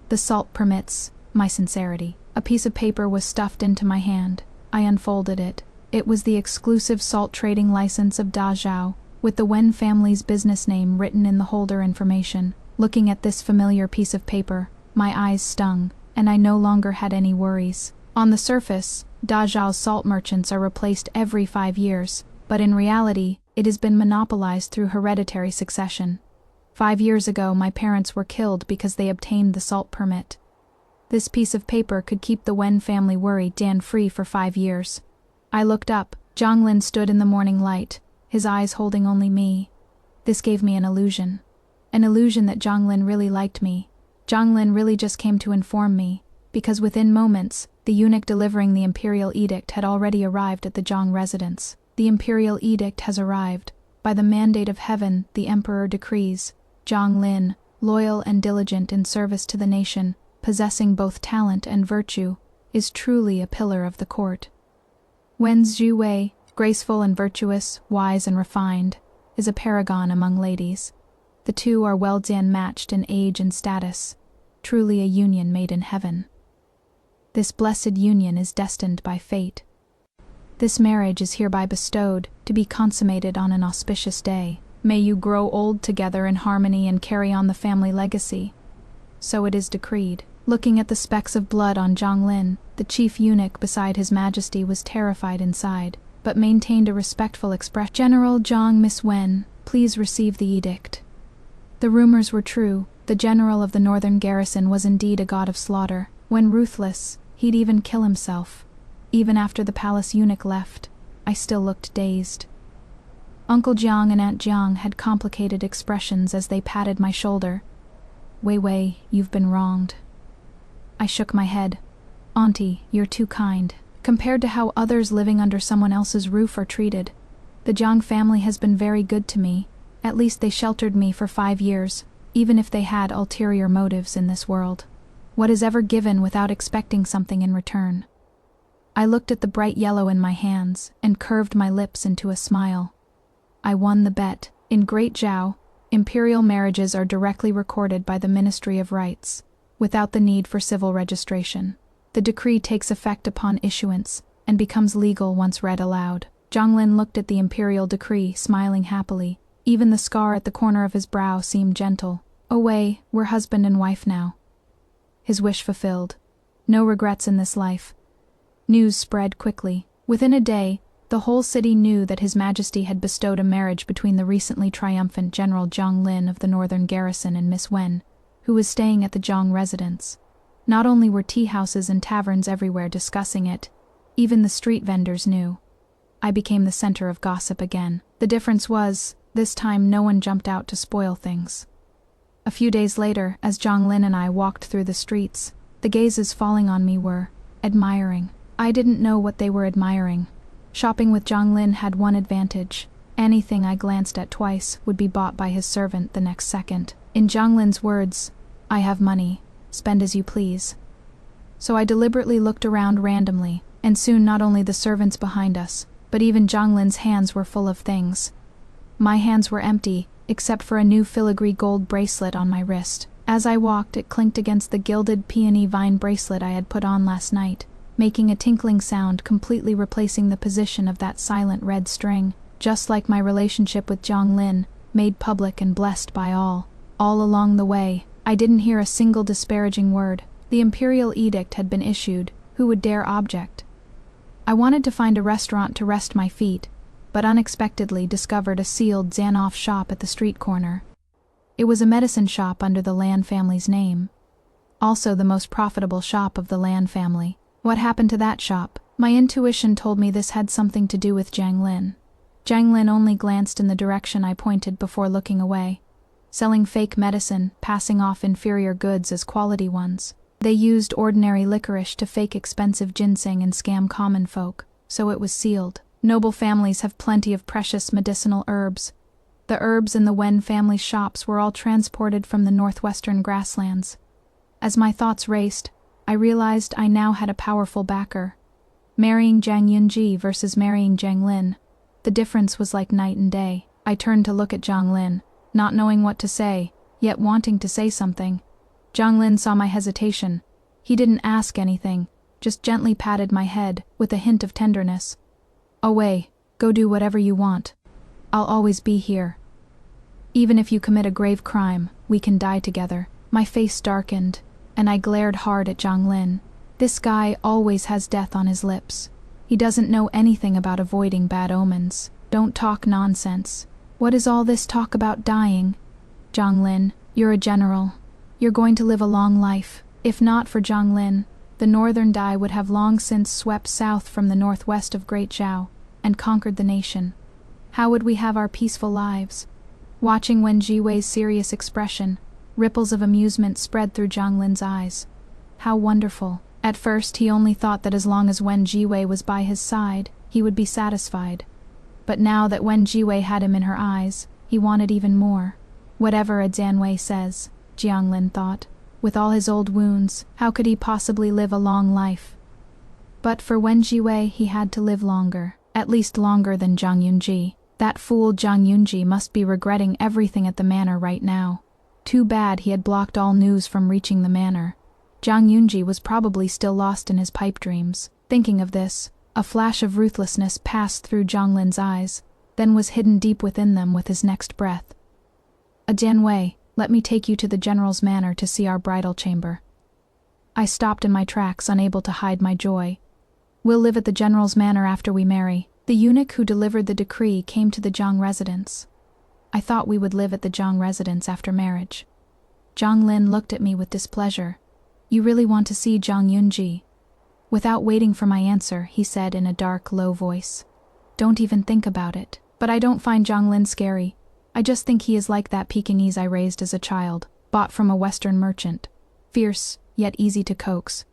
The salt permits my sincerity. A piece of paper was stuffed into my hand. I unfolded it. It was the exclusive salt trading license of Dazhao, with the Wen family's business name written in the holder information. Looking at this familiar piece of paper, my eyes stung, and I no longer had any worries. On the surface, Dazhao's salt merchants are replaced every 5 years, but in reality, it has been monopolized through hereditary succession. 5 years ago, my parents were killed because they obtained the salt permit. This piece of paper could keep the Wen family worried and free for 5 years. I looked up. Jiang Lin stood in the morning light, his eyes holding only me. This gave me an illusion. An illusion that Jiang Lin really liked me. Jiang Lin really just came to inform me, because within moments, the eunuch delivering the imperial edict had already arrived at the Jiang residence. The imperial edict has arrived. By the mandate of heaven, the emperor decrees, Jiang Lin, loyal and diligent in service to the nation, possessing both talent and virtue, is truly a pillar of the court. Wen Jiwei, graceful and virtuous, wise and refined, is a paragon among ladies. The two are well matched in age and status, truly a union made in heaven. This blessed union is destined by fate. This marriage is hereby bestowed, to be consummated on an auspicious day. May you grow old together in harmony and carry on the family legacy. So it is decreed. Looking at the specks of blood on Jiang Lin, the chief eunuch beside His Majesty was terrified inside, but maintained a respectful expression. General Jiang, Miss Wen, please receive the edict. The rumors were true. The general of the northern garrison was indeed a god of slaughter. When ruthless, he'd even kill himself. Even after the palace eunuch left, I still looked dazed. Uncle Jiang and Aunt Jiang had complicated expressions as they patted my shoulder. Wei, you've been wronged. I shook my head. Auntie, you're too kind. Compared to how others living under someone else's roof are treated, the Jiang family has been very good to me. At least they sheltered me for 5 years, even if they had ulterior motives in this world. What is ever given without expecting something in return? I looked at the bright yellow in my hands and curved my lips into a smile. I won the bet. In Great Zhao, imperial marriages are directly recorded by the Ministry of Rights. without the need for civil registration. The decree takes effect upon issuance and becomes legal once read aloud. Jiang Lin looked at the imperial decree, smiling happily. Even the scar at the corner of his brow seemed gentle. Away, we're husband and wife now. His wish fulfilled. No regrets in this life. News spread quickly. Within a day, the whole city knew that His Majesty had bestowed a marriage between the recently triumphant General Jiang Lin of the Northern Garrison and Miss Wen, who was staying at the Jiang residence. Not only were tea houses and taverns everywhere discussing it, even the street vendors knew. I became the center of gossip again. The difference was, this time no one jumped out to spoil things. A few days later, as Jiang Lin and I walked through the streets, the gazes falling on me were admiring. I didn't know what they were admiring. Shopping with Jiang Lin had one advantage. Anything I glanced at twice would be bought by his servant the next second. In Jiang Lin's words, "I have money. Spend as you please." So I deliberately looked around randomly, and soon not only the servants behind us, but even Jiang Lin's hands were full of things. My hands were empty, except for a new filigree gold bracelet on my wrist. As I walked, it clinked against the gilded peony vine bracelet I had put on last night, making a tinkling sound, completely replacing the position of that silent red string. Just like my relationship with Jiang Lin, made public and blessed by all. All along the way, I didn't hear a single disparaging word. The imperial edict had been issued. Who would dare object? I wanted to find a restaurant to rest my feet, but unexpectedly discovered a sealed Zanoff shop at the street corner. It was a medicine shop under the Lan family's name. Also the most profitable shop of the Lan family. What happened to that shop? My intuition told me this had something to do with Jiang Lin. Jiang Lin only glanced in the direction I pointed before looking away. Selling fake medicine, passing off inferior goods as quality ones. They used ordinary licorice to fake expensive ginseng and scam common folk, so it was sealed. Noble families have plenty of precious medicinal herbs. The herbs in the Wen family shops were all transported from the northwestern grasslands. As my thoughts raced, I realized I now had a powerful backer. Marrying Jiang Yunji versus marrying Jiang Lin. The difference was like night and day. I turned to look at Jiang Lin, not knowing what to say, yet wanting to say something. Jiang Lin saw my hesitation. He didn't ask anything, just gently patted my head, with a hint of tenderness. "Away, go do whatever you want. I'll always be here. Even if you commit a grave crime, we can die together." My face darkened, and I glared hard at Jiang Lin. This guy always has death on his lips. He doesn't know anything about avoiding bad omens. Don't talk nonsense. What is all this talk about dying? Jiang Lin, you're a general. You're going to live a long life. If not for Jiang Lin, the northern Dai would have long since swept south from the northwest of Great Zhao and conquered the nation. How would we have our peaceful lives? Watching Wen Jiwei's serious expression, ripples of amusement spread through Jiang Lin's eyes. How wonderful. At first he only thought that as long as Wen Jiwei was by his side, he would be satisfied. But now that Wen Jiwei had him in her eyes, he wanted even more. Whatever a Jianwei says, Jiang Lin thought. With all his old wounds, how could he possibly live a long life? But for Wen Jiwei he had to live longer, at least longer than Jiang Yunji. That fool Jiang Yunji must be regretting everything at the manor right now. Too bad he had blocked all news from reaching the manor. Jiang Yunji was probably still lost in his pipe dreams. Thinking of this, a flash of ruthlessness passed through Jiang Lin's eyes, then was hidden deep within them with his next breath. "A Jianwei, let me take you to the general's manor to see our bridal chamber." I stopped in my tracks, unable to hide my joy. "We'll live at the general's manor after we marry." The eunuch who delivered the decree came to the Jiang residence. I thought we would live at the Jiang residence after marriage. Jiang Lin looked at me with displeasure. "You really want to see Jiang Yunji?" Without waiting for my answer, he said in a dark, low voice. "Don't even think about it." But I don't find Jiang Lin scary. I just think he is like that Pekingese I raised as a child, bought from a Western merchant. Fierce, yet easy to coax.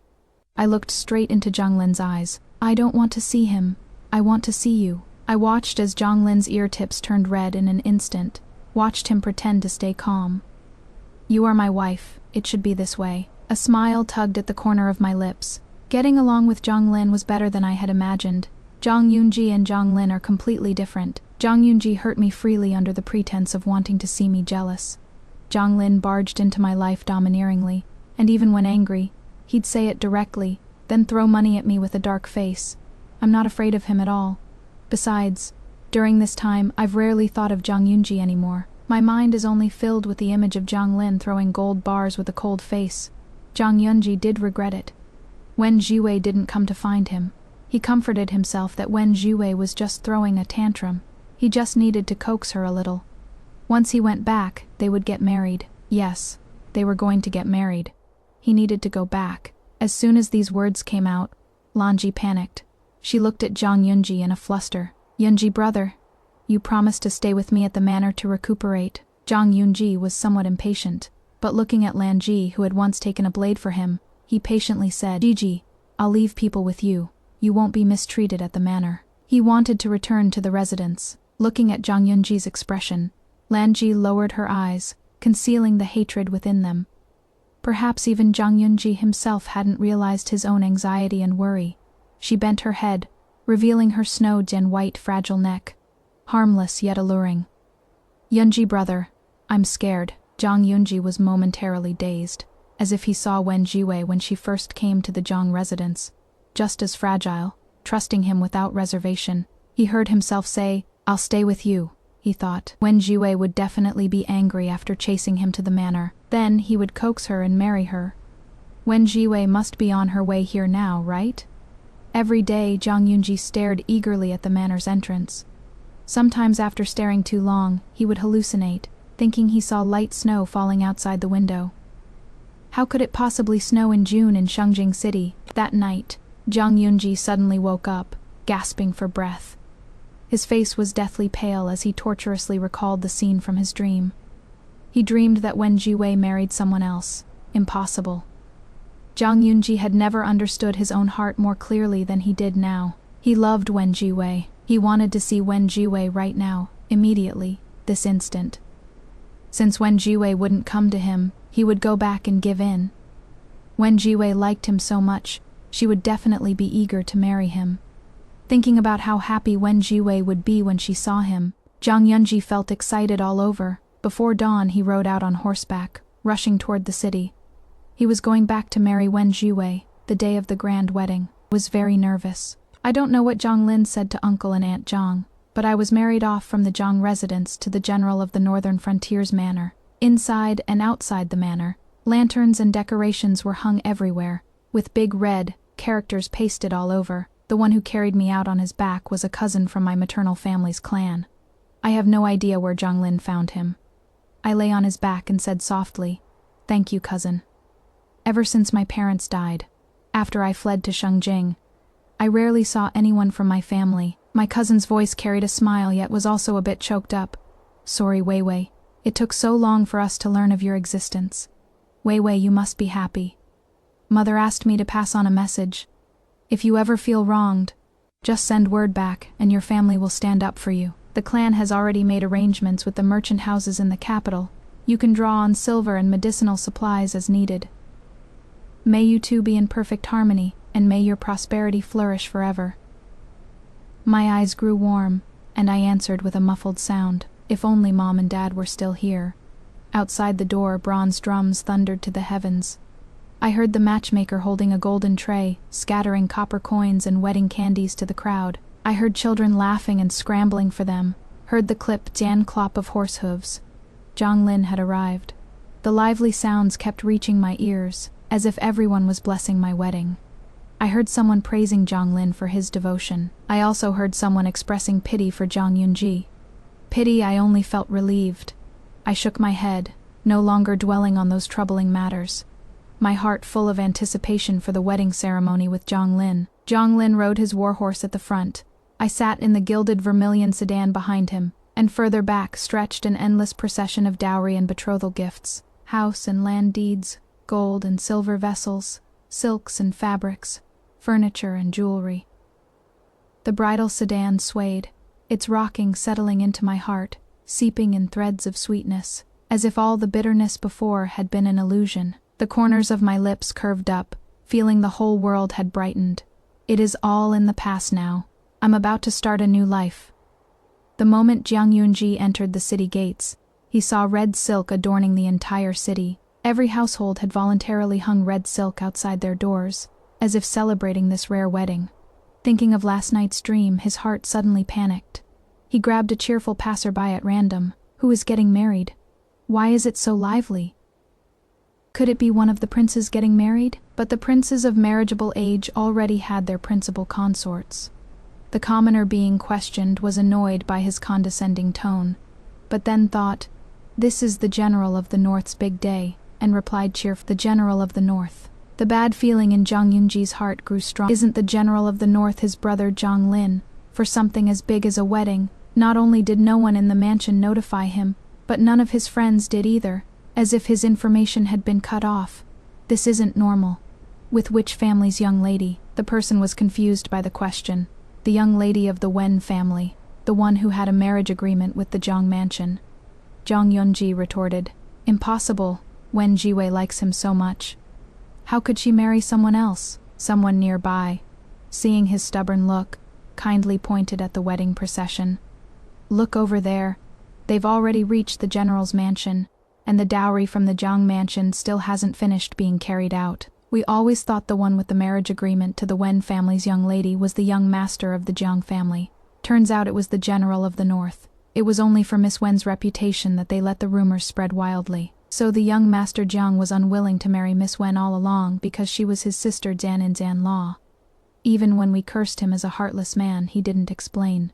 I looked straight into Jiang Lin's eyes. "I don't want to see him. I want to see you." I watched as Jiang Lin's ear tips turned red in an instant, watched him pretend to stay calm. "You are my wife, it should be this way." A smile tugged at the corner of my lips. Getting along with Jiang Lin was better than I had imagined. Jiang Yunji and Jiang Lin are completely different. Jiang Yunji hurt me freely under the pretense of wanting to see me jealous. Jiang Lin barged into my life domineeringly, and even when angry, he'd say it directly, then throw money at me with a dark face. I'm not afraid of him at all. Besides, during this time, I've rarely thought of Jiang Yunji anymore. My mind is only filled with the image of Jiang Lin throwing gold bars with a cold face. Jiang Yunji did regret it. Wen Jiwei didn't come to find him. He comforted himself that Wen Jiwei was just throwing a tantrum. He just needed to coax her a little. Once he went back, they would get married. Yes, they were going to get married. He needed to go back. As soon as these words came out, Lanji panicked. She looked at Jiang Yunji in a fluster. Yunji brother, you promised to stay with me at the manor to recuperate. Jiang Yunji was somewhat impatient, but looking at Lanji, who had once taken a blade for him, he patiently said, Gigi, I'll leave people with you. You won't be mistreated at the manor. He wanted to return to the residence. Looking at Jiang Yunji's expression, Lanji lowered her eyes, concealing the hatred within them. Perhaps even Jiang Yunji himself hadn't realized his own anxiety and worry. She bent her head, revealing her snowed and white fragile neck. Harmless yet alluring. Yunji brother, I'm scared. Jiang Yunji was momentarily dazed, as if he saw Wen Jiwei when she first came to the Jiang residence. Just as fragile, trusting him without reservation. He heard himself say, I'll stay with you, he thought. Wen Jiwei would definitely be angry after chasing him to the manor. Then he would coax her and marry her. Wen Jiwei must be on her way here now, right? Every day, Jiang Yunji stared eagerly at the manor's entrance. Sometimes after staring too long, he would hallucinate, thinking he saw light snow falling outside the window. How could it possibly snow in June in Shengjing City? That night, Jiang Yunji suddenly woke up, gasping for breath. His face was deathly pale as he torturously recalled the scene from his dream. He dreamed that Wen Jiwei married someone else. Impossible. Jiang Yunji had never understood his own heart more clearly than he did now. He loved Wen Jiwei. He wanted to see Wen Jiwei right now, immediately, this instant. Since Wen Jiwei wouldn't come to him, he would go back and give in. Wen Jiwei liked him so much, she would definitely be eager to marry him. Thinking about how happy Wen Jiwei would be when she saw him, Jiang Yunji felt excited all over. Before dawn, he rode out on horseback, rushing toward the city. He was going back to marry Wen Jiwei, the day of the grand wedding. Was very nervous. I don't know what Jiang Lin said to Uncle and Aunt Jiang, but I was married off from the Jiang residence to the general of the Northern Frontiers manor. Inside and outside the manor, lanterns and decorations were hung everywhere, with big red characters pasted all over. The one who carried me out on his back was a cousin from my maternal family's clan. I have no idea where Jiang Lin found him. I lay on his back and said softly, Thank you, cousin. Ever since my parents died, after I fled to Shengjing, I rarely saw anyone from my family. My cousin's voice carried a smile yet was also a bit choked up. Sorry, Weiwei. It took so long for us to learn of your existence. Weiwei, you must be happy. Mother asked me to pass on a message. If you ever feel wronged, just send word back and your family will stand up for you. The clan has already made arrangements with the merchant houses in the capital. You can draw on silver and medicinal supplies as needed. May you two be in perfect harmony, and may your prosperity flourish forever. My eyes grew warm, and I answered with a muffled sound, If only Mom and Dad were still here. Outside the door, bronze drums thundered to the heavens. I heard the matchmaker holding a golden tray, scattering copper coins and wedding candies to the crowd. I heard children laughing and scrambling for them, heard the clip-dan clop of horse hooves. Jiang Lin had arrived. The lively sounds kept reaching my ears, as if everyone was blessing my wedding. I heard someone praising Jiang Lin for his devotion. I also heard someone expressing pity for Jiang Yunji. Pity, I only felt relieved. I shook my head, no longer dwelling on those troubling matters. My heart full of anticipation for the wedding ceremony with Jiang Lin. Jiang Lin rode his warhorse at the front. I sat in the gilded vermilion sedan behind him, and further back stretched an endless procession of dowry and betrothal gifts, house and land deeds, gold and silver vessels, silks and fabrics, furniture and jewelry. The bridal sedan swayed, its rocking settling into my heart, seeping in threads of sweetness, as if all the bitterness before had been an illusion. The corners of my lips curved up, feeling the whole world had brightened. It is all in the past now. I'm about to start a new life. The moment Jiang Yunji entered the city gates, he saw red silk adorning the entire city, Every household had voluntarily hung red silk outside their doors, as if celebrating this rare wedding. Thinking of last night's dream, his heart suddenly panicked. He grabbed a cheerful passerby at random. Who is getting married? Why is it so lively? Could it be one of the princes getting married? But the princes of marriageable age already had their principal consorts. The commoner being questioned was annoyed by his condescending tone, but then thought, "This is the general of the North's big day," and replied cheerfully, "The general of the North." The bad feeling in Jiang Yunji's heart grew strong. Isn't the general of the North his brother Jiang Lin? For something as big as a wedding, not only did no one in the mansion notify him, but none of his friends did either, as if his information had been cut off. This isn't normal. With which family's young lady? The person was confused by the question. The young lady of the Wen family, the one who had a marriage agreement with the Jiang mansion. Jiang Yunji retorted, "Impossible, Wen Jiwei likes him so much. How could she marry someone else?" Someone nearby, seeing his stubborn look, kindly pointed at the wedding procession. "Look over there. They've already reached the general's mansion, and the dowry from the Jiang mansion still hasn't finished being carried out. We always thought the one with the marriage agreement to the Wen family's young lady was the young master of the Jiang family. Turns out it was the general of the North. It was only for Miss Wen's reputation that they let the rumors spread wildly. So the young Master Jiang was unwilling to marry Miss Wen all along because she was his sister Zan in Zan law. Even when we cursed him as a heartless man, he didn't explain.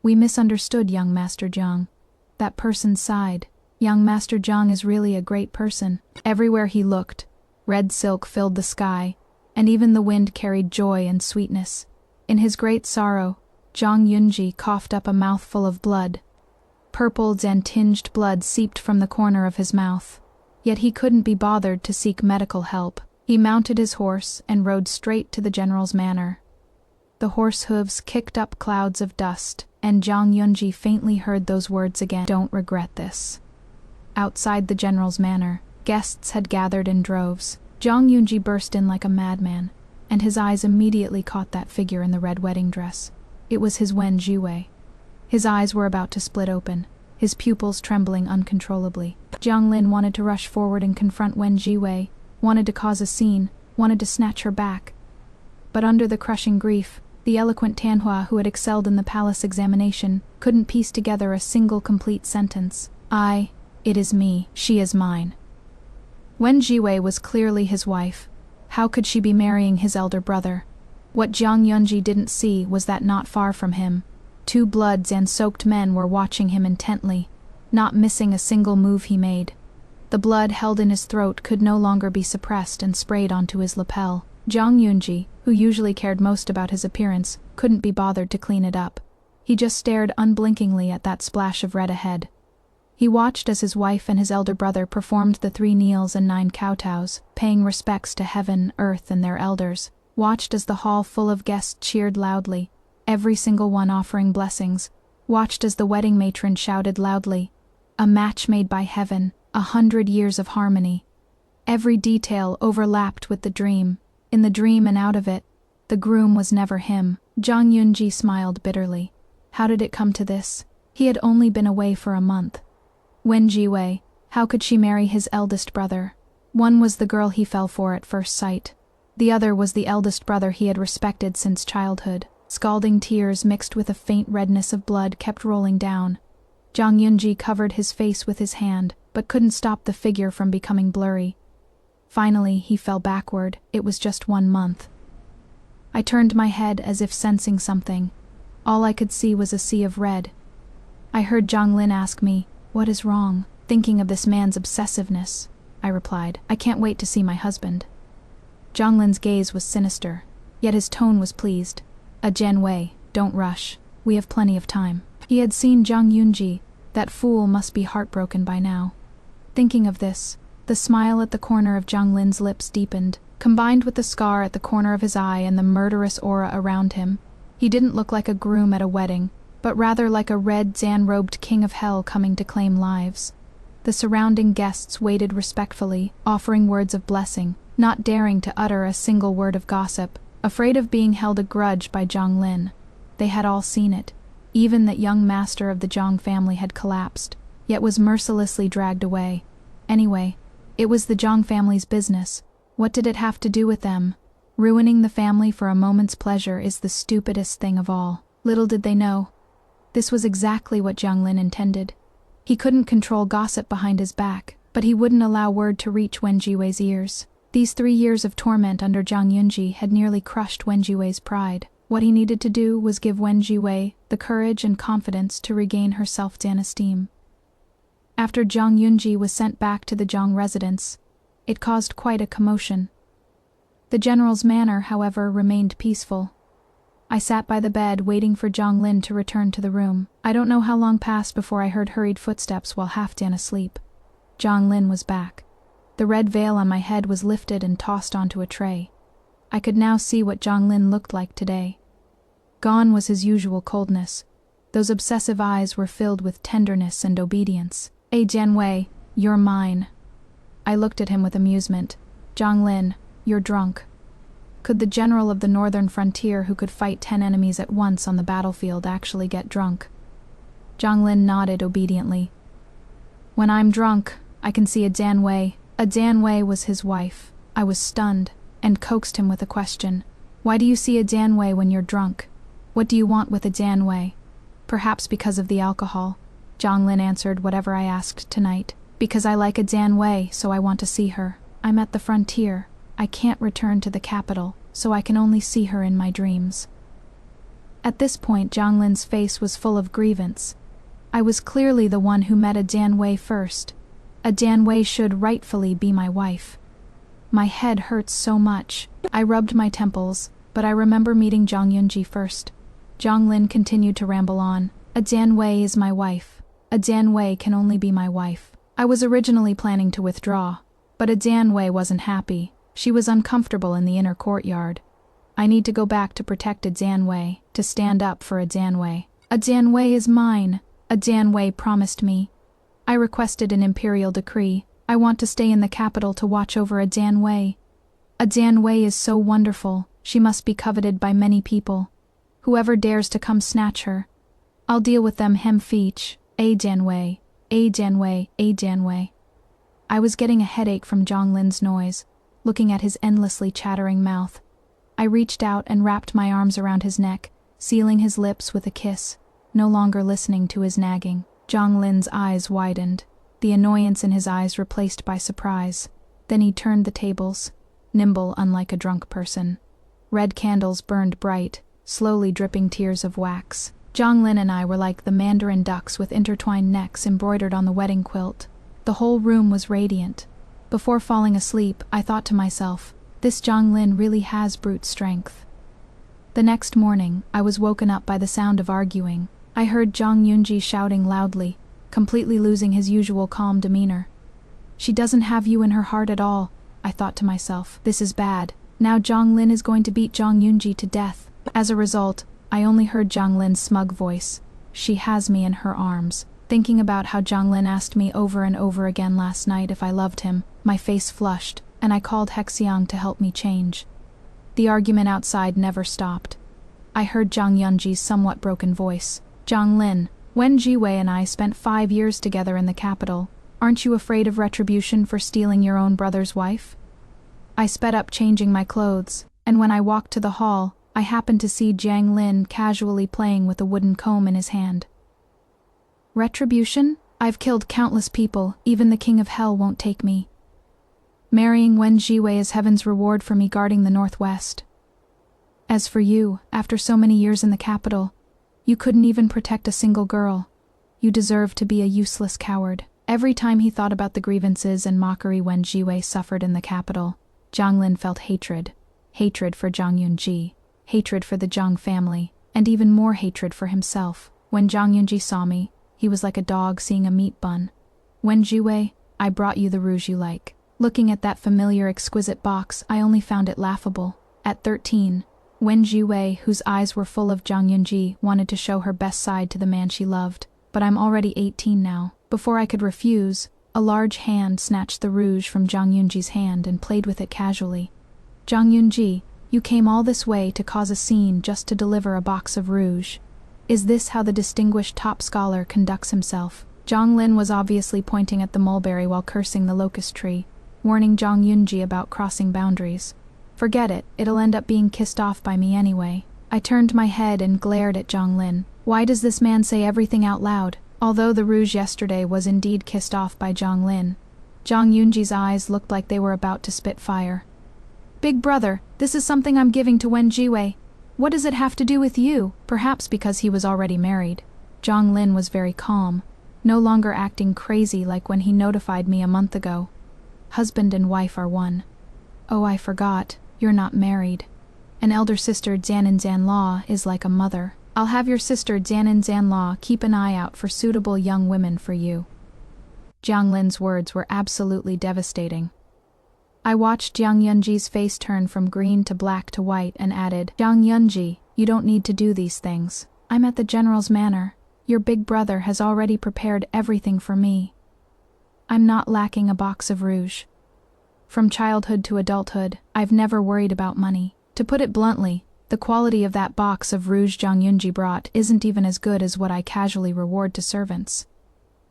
We misunderstood young Master Jiang." That person sighed. "Young Master Jiang is really a great person." Everywhere he looked, red silk filled the sky, and even the wind carried joy and sweetness. In his great sorrow, Jiang Yunji coughed up a mouthful of blood. Purpled and tinged blood seeped from the corner of his mouth. Yet he couldn't be bothered to seek medical help. He mounted his horse and rode straight to the general's manor. The horse hooves kicked up clouds of dust, and Jiang Yunji faintly heard those words again, "Don't regret this." Outside the general's manor, guests had gathered in droves. Jiang Yunji burst in like a madman, and his eyes immediately caught that figure in the red wedding dress. It was his Wen Jiwei. His eyes were about to split open, his pupils trembling uncontrollably. Jiang Lin wanted to rush forward and confront Wen Jiwei, wanted to cause a scene, wanted to snatch her back. But under the crushing grief, the eloquent Tanhua, who had excelled in the palace examination, couldn't piece together a single complete sentence. It is me, she is mine. Wen Jiwei was clearly his wife. How could she be marrying his elder brother? What Jiang Yunji didn't see was that not far from him, 2 bloods and soaked men were watching him intently, not missing a single move he made. The blood held in his throat could no longer be suppressed and sprayed onto his lapel. Jiang Yunji, who usually cared most about his appearance, couldn't be bothered to clean it up. He just stared unblinkingly at that splash of red ahead. He watched as his wife and his elder brother performed the 3 kneels and 9 kowtows, paying respects to heaven, earth, and their elders. Watched as the hall full of guests cheered loudly, every single one offering blessings. Watched as the wedding matron shouted loudly, "A match made by heaven, 100 years of harmony." Every detail overlapped with the dream. In the dream and out of it, the groom was never him. Jiang Yunji smiled bitterly. How did it come to this? He had only been away for a month. Wen Jiwei, how could she marry his eldest brother? One was the girl he fell for at first sight. The other was the eldest brother he had respected since childhood. Scalding tears mixed with a faint redness of blood kept rolling down. Jiang Yunji covered his face with his hand, but couldn't stop the figure from becoming blurry. Finally, he fell backward. It was just 1 month. I turned my head as if sensing something. All I could see was a sea of red. I heard Jiang Lin ask me, "What is wrong?" Thinking of this man's obsessiveness, I replied, "I can't wait to see my husband." Jiang Lin's gaze was sinister, yet his tone was pleased. "Jian Wei, don't rush. We have plenty of time." He had seen Jiang Yunji. That fool must be heartbroken by now. Thinking of this, the smile at the corner of Jiang Lin's lips deepened, combined with the scar at the corner of his eye and the murderous aura around him. He didn't look like a groom at a wedding, but rather like a red Zan-robed king of hell coming to claim lives. The surrounding guests waited respectfully, offering words of blessing, not daring to utter a single word of gossip, afraid of being held a grudge by Jiang Lin. They had all seen it. Even that young master of the Jiang family had collapsed, yet was mercilessly dragged away. Anyway, It was the Jiang family's business. What did it have to do with them? Ruining the family for a moment's pleasure is the stupidest thing of all. Little did they know. This was exactly what Jiang Lin intended. He couldn't control gossip behind his back, but he wouldn't allow word to reach Wen Jiwei's ears. These 3 years of torment under Jiang Yunji had nearly crushed Wen Jiwei's pride. What he needed to do was give Wen Jiwei the courage and confidence to regain her self-esteem. After Jiang Yunji was sent back to the Jiang residence, it caused quite a commotion. The general's manner, however, remained peaceful. I sat by the bed waiting for Jiang Lin to return to the room. I don't know how long passed before I heard hurried footsteps while half-done asleep. Jiang Lin was back. The red veil on my head was lifted and tossed onto a tray. I could now see what Jiang Lin looked like today. Gone was his usual coldness. Those obsessive eyes were filled with tenderness and obedience. Jianwei, you're mine. I looked at him with amusement. Jiang Lin, you're drunk. Could the general of the northern frontier who could fight 10 enemies at once on the battlefield actually get drunk? Jiang Lin nodded obediently. When I'm drunk, I can see a Jianwei. A Jianwei was his wife. I was stunned, and coaxed him with a question. Why do you see a Jianwei when you're drunk? What do you want with a Jianwei? Perhaps because of the alcohol. Jiang Lin answered whatever I asked tonight. Because I like a Jianwei, so I want to see her. I'm at the frontier. I can't return to the capital, so I can only see her in my dreams. At this point, Jiang Lin's face was full of grievance. I was clearly the one who met a Jianwei first. A Jianwei should rightfully be my wife. My head hurts so much. I rubbed my temples, but I remember meeting Jiang Yunji first. Jiang Lin continued to ramble on. A Jianwei is my wife. A Jianwei can only be my wife. I was originally planning to withdraw, but a Jianwei wasn't happy. She was uncomfortable in the inner courtyard. I need to go back to protect a Jianwei, to stand up for a Jianwei. A Jianwei is mine. A Jianwei promised me. I requested an imperial decree. I want to stay in the capital to watch over a Jianwei. A Jianwei is so wonderful. She must be coveted by many people. Whoever dares to come snatch her, I'll deal with them hemfeach. A Jianwei, a Jianwei, a Jianwei. I was getting a headache from Jiang Lin's noise, looking at his endlessly chattering mouth. I reached out and wrapped my arms around his neck, sealing his lips with a kiss, no longer listening to his nagging. Jiang Lin's eyes widened, the annoyance in his eyes replaced by surprise. Then he turned the tables, nimble unlike a drunk person. Red candles burned bright, slowly dripping tears of wax. Jiang Lin and I were like the mandarin ducks with intertwined necks embroidered on the wedding quilt. The whole room was radiant. Before falling asleep, I thought to myself, this Jiang Lin really has brute strength. The next morning, I was woken up by the sound of arguing. I heard Jiang Yunji shouting loudly, completely losing his usual calm demeanor. She doesn't have you in her heart at all, I thought to myself. This is bad. Now Jiang Lin is going to beat Jiang Yunji to death. As a result, I only heard Jiang Lin's smug voice. She has me in her arms. Thinking about how Jiang Lin asked me over and over again last night if I loved him, my face flushed, and I called Hexiang to help me change. The argument outside never stopped. I heard Jiang Yunji's somewhat broken voice. Jiang Lin, Wen Jiwei and I spent 5 years together in the capital. Aren't you afraid of retribution for stealing your own brother's wife? I sped up changing my clothes, and when I walked to the hall, I happened to see Jiang Lin casually playing with a wooden comb in his hand. Retribution? I've killed countless people, even the king of hell won't take me. Marrying Wen Jiwei is heaven's reward for me guarding the northwest. As for you, after so many years in the capital, you couldn't even protect a single girl. You deserve to be a useless coward. Every time he thought about the grievances and mockery Wen Jiwei suffered in the capital, Jiang Lin felt hatred. Hatred for Jiang Yunji, hatred for the Jiang family, and even more hatred for himself. When Jiang Yunji saw me, he was like a dog seeing a meat bun. Wen Jiwei, I brought you the rouge you like. Looking at that familiar exquisite box, I only found it laughable. At 13, Wen Jiwei, whose eyes were full of Jiang Yunji, wanted to show her best side to the man she loved. But I'm already 18 now. Before I could refuse, a large hand snatched the rouge from Jiang Yunji's hand and played with it casually. Jiang Yunji, you came all this way to cause a scene just to deliver a box of rouge. Is this how the distinguished top scholar conducts himself? Jiang Lin was obviously pointing at the mulberry while cursing the locust tree. warning Jiang Yunji about crossing boundaries. Forget it, it'll end up being kissed off by me anyway. I turned my head and glared at Jiang Lin. Why does this man say everything out loud? Although the rouge yesterday was indeed kissed off by Jiang Lin, Jiang Yunji's eyes looked like they were about to spit fire. Big brother, this is something I'm giving to Wen Jiwei. What does it have to do with you? Perhaps because he was already married. Jiang Lin was very calm, no longer acting crazy like when he notified me a month ago. Husband and wife are one. Oh, I forgot, you're not married. An elder sister Jianin Zanla is like a mother. I'll have your sister Jianin Zanla keep an eye out for suitable young women for you. Jiang Lin's words were absolutely devastating. I watched Jiang Yunji's face turn from green to black to white and added, Jiang Yunji, you don't need to do these things. I'm at the general's manor. Your big brother has already prepared everything for me. I'm not lacking a box of rouge. From childhood to adulthood, I've never worried about money. To put it bluntly, the quality of that box of rouge Jiang Yunji brought isn't even as good as what I casually reward to servants.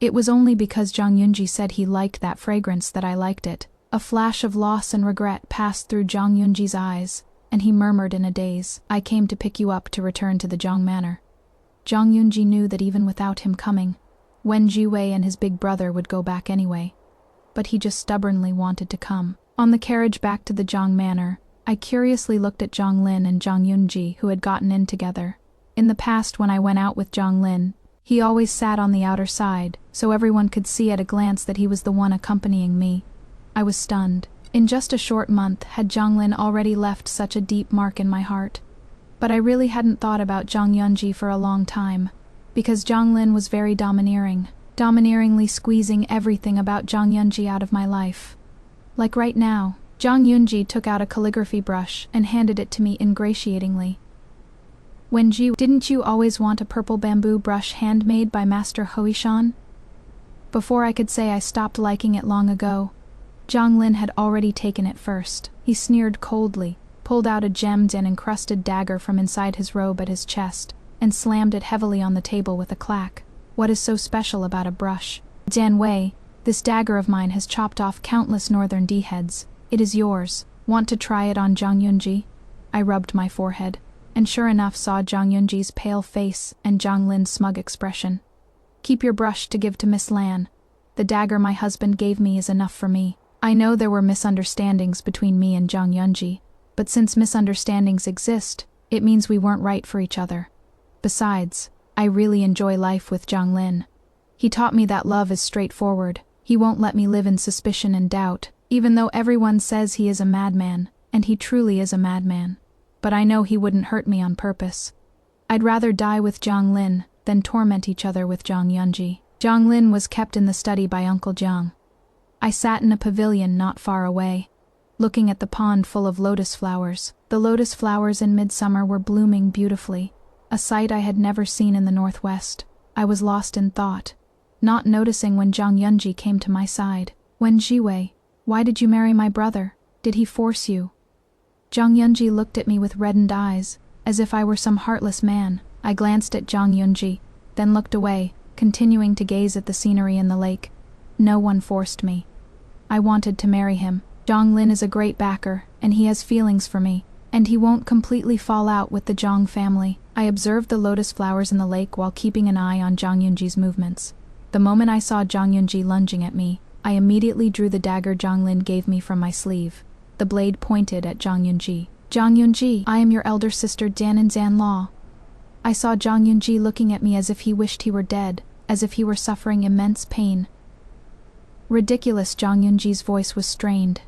It was only because Jiang Yunji said he liked that fragrance that I liked it. A flash of loss and regret passed through Jiang Yunji's eyes, and he murmured in a daze, I came to pick you up to return to the Jiang Manor. Jiang Yunji knew that even without him coming, Wen Jiwei and his big brother would go back anyway. But he just stubbornly wanted to come. On the carriage back to the Jiang Manor, I curiously looked at Jiang Lin and Jiang Yunji, who had gotten in together. In the past, when I went out with Jiang Lin, he always sat on the outer side, so everyone could see at a glance that he was the one accompanying me. I was stunned. In just a short month had Jiang Lin already left such a deep mark in my heart. But I really hadn't thought about Jiang Yunji for a long time, because Jiang Lin was very domineeringly squeezing everything about Jiang Yunji out of my life. Like right now, Jiang Yunji took out a calligraphy brush and handed it to me ingratiatingly. Wen Ji, didn't you always want a purple bamboo brush handmade by Master Hoishan? Before I could say I stopped liking it long ago, Jiang Lin had already taken it first. He sneered coldly, pulled out a gemmed and encrusted dagger from inside his robe at his chest, and slammed it heavily on the table with a clack. What is so special about a brush? Jian Wei, this dagger of mine has chopped off countless northern D-heads. It is yours. Want to try it on Jiang Yunji? I rubbed my forehead, and sure enough saw Jiang Yunji's pale face and Jiang Lin's smug expression. Keep your brush to give to Miss Lan. The dagger my husband gave me is enough for me. I know there were misunderstandings between me and Jiang Yunji, but since misunderstandings exist, it means we weren't right for each other. Besides, I really enjoy life with Jiang Lin. He taught me that love is straightforward. He won't let me live in suspicion and doubt, even though everyone says he is a madman, and he truly is a madman. But I know he wouldn't hurt me on purpose. I'd rather die with Jiang Lin than torment each other with Jiang Yunji. Jiang Lin was kept in the study by Uncle Jiang. I sat in a pavilion not far away, looking at the pond full of lotus flowers. The lotus flowers in midsummer were blooming beautifully, a sight I had never seen in the northwest. I was lost in thought, not noticing when Jiang Yunji came to my side. Wen Jiwei, why did you marry my brother? Did he force you? Jiang Yunji looked at me with reddened eyes, as if I were some heartless man. I glanced at Jiang Yunji, then looked away, continuing to gaze at the scenery in the lake. No one forced me. I wanted to marry him. Jiang Lin is a great backer, and he has feelings for me, and he won't completely fall out with the Jiang family. I observed the lotus flowers in the lake while keeping an eye on Jiang Yunji's movements. The moment I saw Jiang Yunji lunging at me, I immediately drew the dagger Jiang Lin gave me from my sleeve. The blade pointed at Jiang Yunji. Jiang Yunji, I am your elder sister Jianin Zanla. I saw Jiang Yunji looking at me as if he wished he were dead, as if he were suffering immense pain. Ridiculous, Jiang Yunji's voice was strained.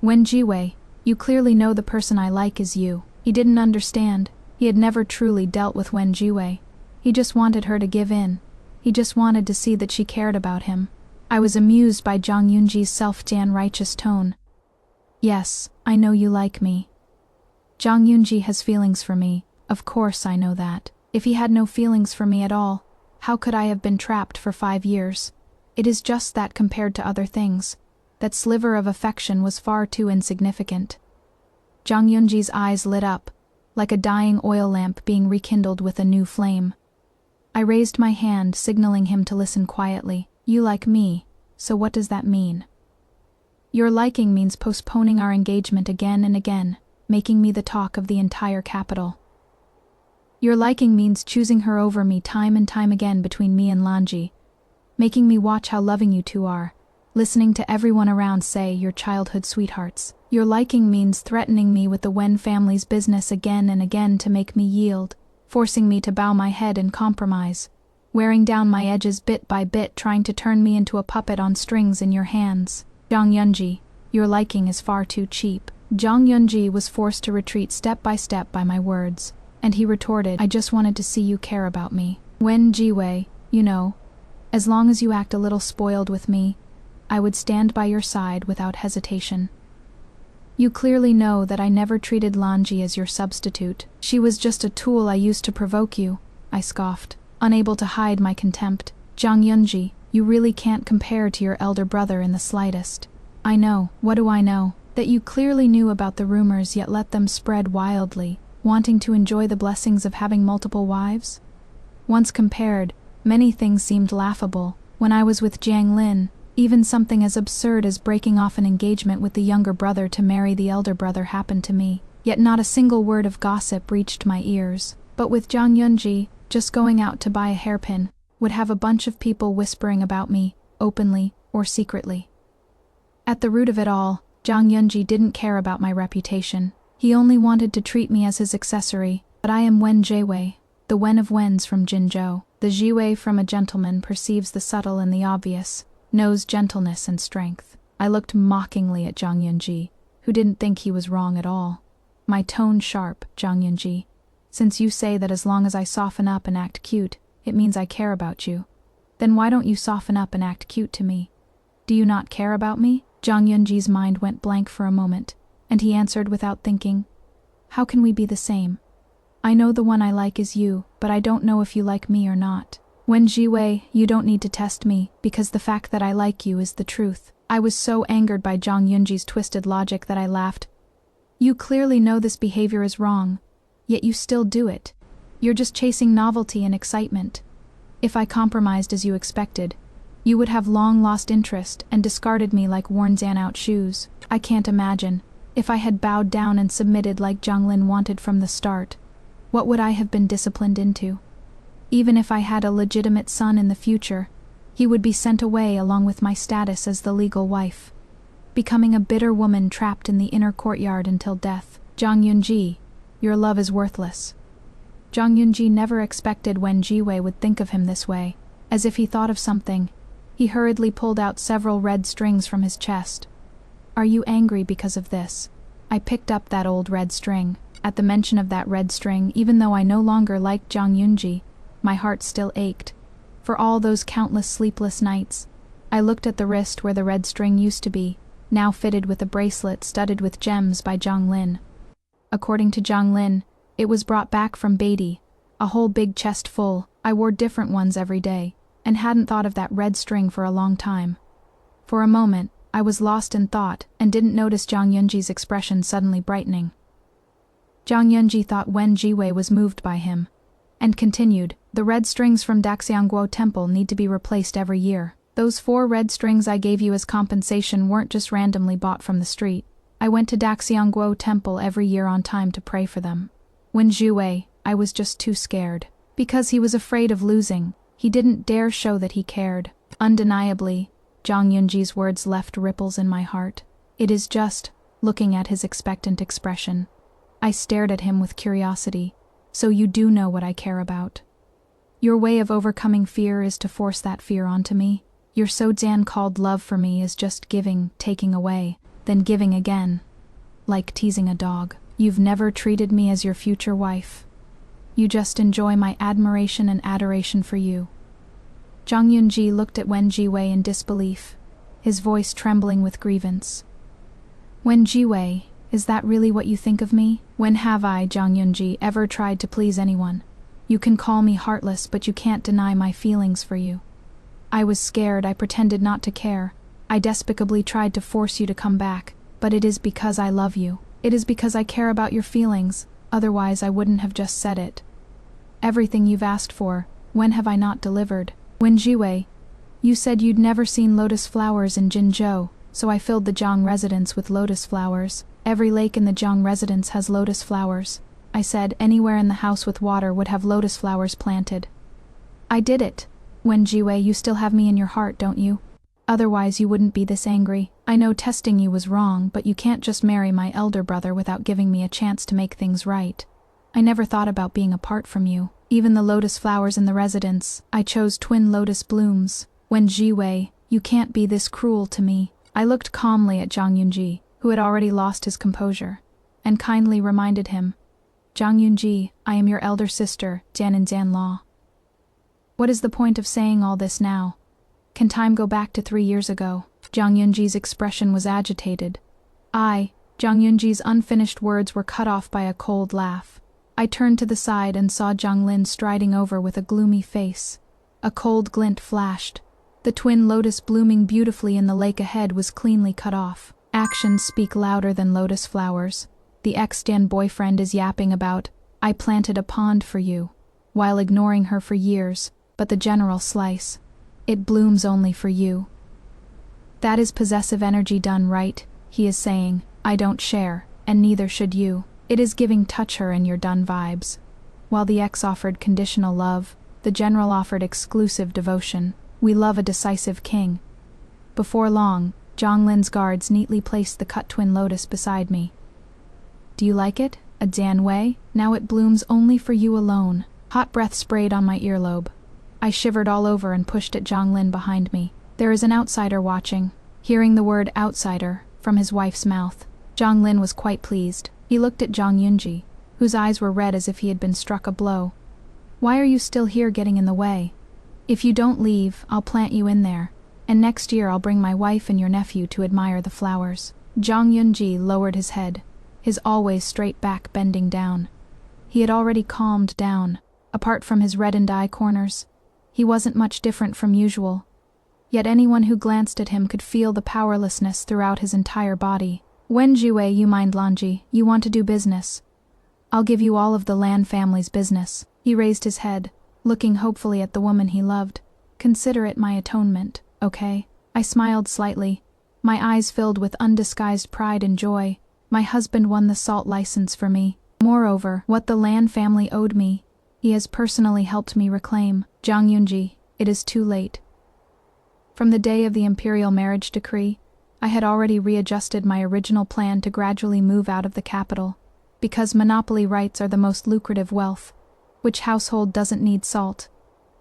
Wen Jiwei, you clearly know the person I like is you. He didn't understand. He had never truly dealt with Wen Jiwei. He just wanted her to give in. He just wanted to see that she cared about him. I was amused by Jiang Yunji's self-righteous tone. Yes, I know you like me. Jiang Yunji has feelings for me. Of course I know that. If he had no feelings for me at all, how could I have been trapped for 5 years? It is just that compared to other things, that sliver of affection was far too insignificant. Jiang Yunji's eyes lit up, like a dying oil lamp being rekindled with a new flame. I raised my hand, signaling him to listen quietly. You like me, so what does that mean? Your liking means postponing our engagement again and again, making me the talk of the entire capital. Your liking means choosing her over me time and time again between me and Lanji, making me watch how loving you two are, listening to everyone around say you're childhood sweethearts. Your liking means threatening me with the Wen family's business again and again to make me yield, forcing me to bow my head and compromise, wearing down my edges bit by bit, trying to turn me into a puppet on strings in your hands. Jiang Yunji, your liking is far too cheap. Jiang Yunji was forced to retreat step by my words, and he retorted, I just wanted to see you care about me. Wen Jiwei, you know, as long as you act a little spoiled with me, I would stand by your side without hesitation. You clearly know that I never treated Lanji as your substitute. She was just a tool I used to provoke you, I scoffed, unable to hide my contempt. Jiang Yunji, you really can't compare to your elder brother in the slightest. I know, what do I know? That you clearly knew about the rumors yet let them spread wildly, wanting to enjoy the blessings of having multiple wives? Once compared, many things seemed laughable. When I was with Jiang Lin, even something as absurd as breaking off an engagement with the younger brother to marry the elder brother happened to me, yet not a single word of gossip reached my ears. But with Jiang Yunji, just going out to buy a hairpin would have a bunch of people whispering about me, openly or secretly. At the root of it all, Jiang Yunji didn't care about my reputation. He only wanted to treat me as his accessory. But I am Wen Jiwei, the Wen of Wens from Jinzhou. The Jiwei from a gentleman perceives the subtle and the obvious, knows gentleness and strength. I looked mockingly at Jiang Yunji, who didn't think he was wrong at all. My tone sharp, Jiang Yunji. Since you say that as long as I soften up and act cute, it means I care about you, then why don't you soften up and act cute to me? Do you not care about me? Jiang Yunji's mind went blank for a moment, and he answered without thinking, How can we be the same? I know the one I like is you, but I don't know if you like me or not. Wen Jiwei, you don't need to test me, because the fact that I like you is the truth. I was so angered by Jiang Yunji's twisted logic that I laughed. You clearly know this behavior is wrong, yet you still do it. You're just chasing novelty and excitement. If I compromised as you expected, you would have long lost interest and discarded me like worn Zan-out shoes. I can't imagine, if I had bowed down and submitted like Jiang Lin wanted from the start, what would I have been disciplined into? Even if I had a legitimate son in the future, he would be sent away along with my status as the legal wife, becoming a bitter woman trapped in the inner courtyard until death. Jiang Yunji, your love is worthless. Jiang Yunji never expected Wen Jiwei would think of him this way. As if he thought of something, he hurriedly pulled out several red strings from his chest. Are you angry because of this? I picked up that old red string. At the mention of that red string, even though I no longer liked Jiang Yunji, my heart still ached. For all those countless sleepless nights, I looked at the wrist where the red string used to be, now fitted with a bracelet studded with gems by Jiang Lin. According to Jiang Lin, it was brought back from Beatty, a whole big chest full. I wore different ones every day, and hadn't thought of that red string for a long time. For a moment, I was lost in thought and didn't notice Jiang Yunji's expression suddenly brightening. Jiang Yunji thought Wen Jiwei was moved by him, and continued, the red strings from Daxiangguo Temple need to be replaced every year. Those 4 red strings I gave you as compensation weren't just randomly bought from the street. I went to Daxiangguo Temple every year on time to pray for them. Wen Jiwei, I was just too scared. Because he was afraid of losing, he didn't dare show that he cared. Undeniably, Jiang Yunji's words left ripples in my heart. It is just, looking at his expectant expression. I stared at him with curiosity. So you do know what I care about. Your way of overcoming fear is to force that fear onto me. Your so-called love for me is just giving, taking away, then giving again. Like teasing a dog. You've never treated me as your future wife. You just enjoy my admiration and adoration for you. Jiang Yunji looked at Wen Jiwei in disbelief, his voice trembling with grievance. Wen Jiwei, is that really what you think of me? When have I, Jiang Yunji, ever tried to please anyone? You can call me heartless, but you can't deny my feelings for you. I was scared, I pretended not to care. I despicably tried to force you to come back, but it is because I love you. It is because I care about your feelings, otherwise I wouldn't have just said it. Everything you've asked for, when have I not delivered? Wen Jiwei, you said you'd never seen lotus flowers in Jinzhou, so I filled the Jiang residence with lotus flowers. Every lake in the Jiang residence has lotus flowers. I said anywhere in the house with water would have lotus flowers planted. I did it. Wen Jiwei, you still have me in your heart, don't you? Otherwise you wouldn't be this angry. I know testing you was wrong, but you can't just marry my elder brother without giving me a chance to make things right. I never thought about being apart from you. Even the lotus flowers in the residence, I chose twin lotus blooms. Wen Jiwei, you can't be this cruel to me. I looked calmly at Zhang Yunji, who had already lost his composure, and kindly reminded him, Zhang Yunji, I am your elder sister, Jian and Jian Law. What is the point of saying all this now? Can time go back to 3 years ago? Zhang Yunji's expression was agitated. Zhang Yunji's unfinished words were cut off by a cold laugh. I turned to the side and saw Jiang Lin striding over with a gloomy face. A cold glint flashed. The twin lotus blooming beautifully in the lake ahead was cleanly cut off. Actions speak louder than lotus flowers. The ex-Jian boyfriend is yapping about, I planted a pond for you, while ignoring her for years, but the general slice. It blooms only for you. That is possessive energy done right, he is saying. I don't share, and neither should you. It is giving touch her and you're done vibes. While the ex offered conditional love, the general offered exclusive devotion. We love a decisive king. Before long, Jiang Lin's guards neatly placed the cut twin lotus beside me. Do you like it? A Jian Wei? Now it blooms only for you alone. Hot breath sprayed on my earlobe. I shivered all over and pushed at Jiang Lin behind me. There is an outsider watching. Hearing the word outsider from his wife's mouth, Jiang Lin was quite pleased. He looked at Zhang Yunji, whose eyes were red as if he had been struck a blow. Why are you still here getting in the way? If you don't leave, I'll plant you in there, and next year I'll bring my wife and your nephew to admire the flowers. Zhang Yunji lowered his head, his always straight back bending down. He had already calmed down. Apart from his reddened eye corners, he wasn't much different from usual. Yet anyone who glanced at him could feel the powerlessness throughout his entire body. Wen Jiwei, you mind Lanji, you want to do business. I'll give you all of the Lan family's business. He raised his head, looking hopefully at the woman he loved. Consider it my atonement, okay? I smiled slightly, my eyes filled with undisguised pride and joy. My husband won the salt license for me. Moreover, what the Lan family owed me, he has personally helped me reclaim. Zhang Yunji, it is too late. From the day of the imperial marriage decree, I had already readjusted my original plan to gradually move out of the capital, because monopoly rights are the most lucrative wealth. Which household doesn't need salt?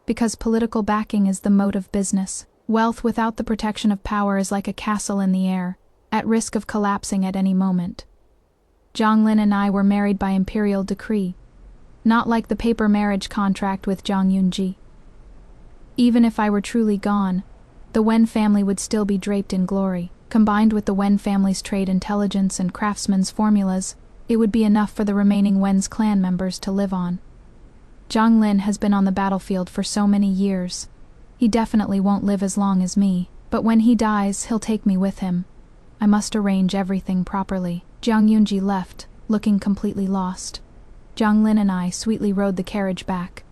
Because political backing is the moat of business. Wealth without the protection of power is like a castle in the air, at risk of collapsing at any moment. Jiang Lin and I were married by imperial decree, not like the paper marriage contract with Zhang Yunji. Even if I were truly gone, the Wen family would still be draped in glory. Combined with the Wen family's trade intelligence and craftsman's formulas, it would be enough for the remaining Wen's clan members to live on. Jiang Lin has been on the battlefield for so many years. He definitely won't live as long as me, but when he dies, he'll take me with him. I must arrange everything properly. Jiang Yunji left, looking completely lost. Jiang Lin and I sweetly rode the carriage back.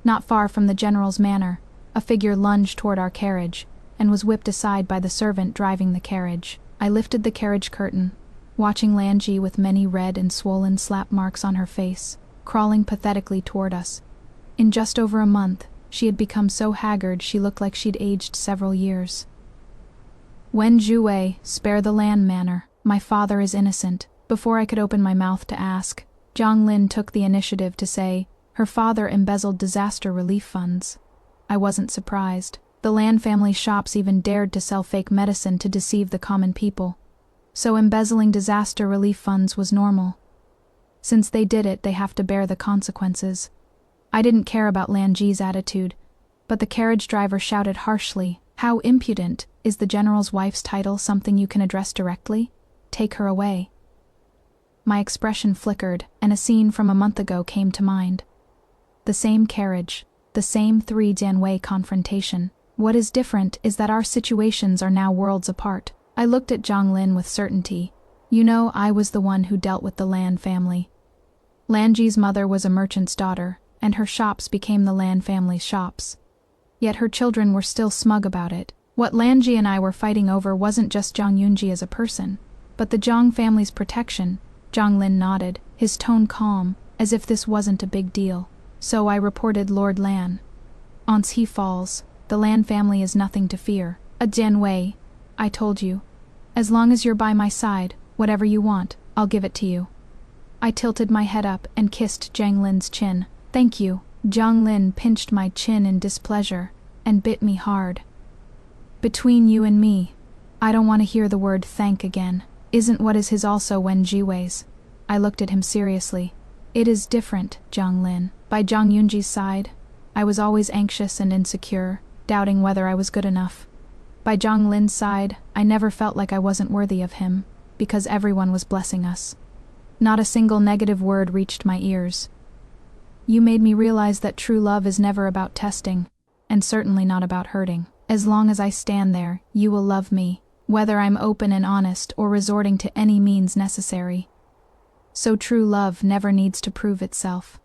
Not far from the general's manor, a figure lunged toward our carriage, and was whipped aside by the servant driving the carriage. I lifted the carriage curtain, watching Lanji with many red and swollen slap marks on her face, crawling pathetically toward us. In just over a month, she had become so haggard she looked like she'd aged several years. Wen Jiwei, spare the Lan manor. My father is innocent. Before I could open my mouth to ask, Jiang Lin took the initiative to say, her father embezzled disaster relief funds. I wasn't surprised. The Lan family shops even dared to sell fake medicine to deceive the common people. So embezzling disaster relief funds was normal. Since they did it, they have to bear the consequences. I didn't care about Lanji's attitude, but the carriage driver shouted harshly, "How impudent! Is the general's wife's title something you can address directly? Take her away." My expression flickered, and a scene from a month ago came to mind. The same carriage, the same 3 Jianwei confrontation. What is different is that our situations are now worlds apart. I looked at Jiang Lin with certainty. You know, I was the one who dealt with the Lan family. Lanji's mother was a merchant's daughter, and her shops became the Lan family's shops. Yet her children were still smug about it. What Lanji and I were fighting over wasn't just Jiang Yunji as a person, but the Jiang family's protection. Jiang Lin nodded, his tone calm, as if this wasn't a big deal. So I reported Lord Lan. Once he falls, the Lan family is nothing to fear. Jian Wei, I told you. As long as you're by my side, whatever you want, I'll give it to you. I tilted my head up and kissed Jiang Lin's chin. Thank you. Jiang Lin pinched my chin in displeasure and bit me hard. Between you and me, I don't want to hear the word thank again. Isn't what is his also Wen Jiwei's? I looked at him seriously. It is different, Jiang Lin. By Jiang Yunji's side, I was always anxious and insecure, doubting whether I was good enough. By Jiang Lin's side, I never felt like I wasn't worthy of him, because everyone was blessing us. Not a single negative word reached my ears. You made me realize that true love is never about testing, and certainly not about hurting. As long as I stand there, you will love me, whether I'm open and honest or resorting to any means necessary. So true love never needs to prove itself.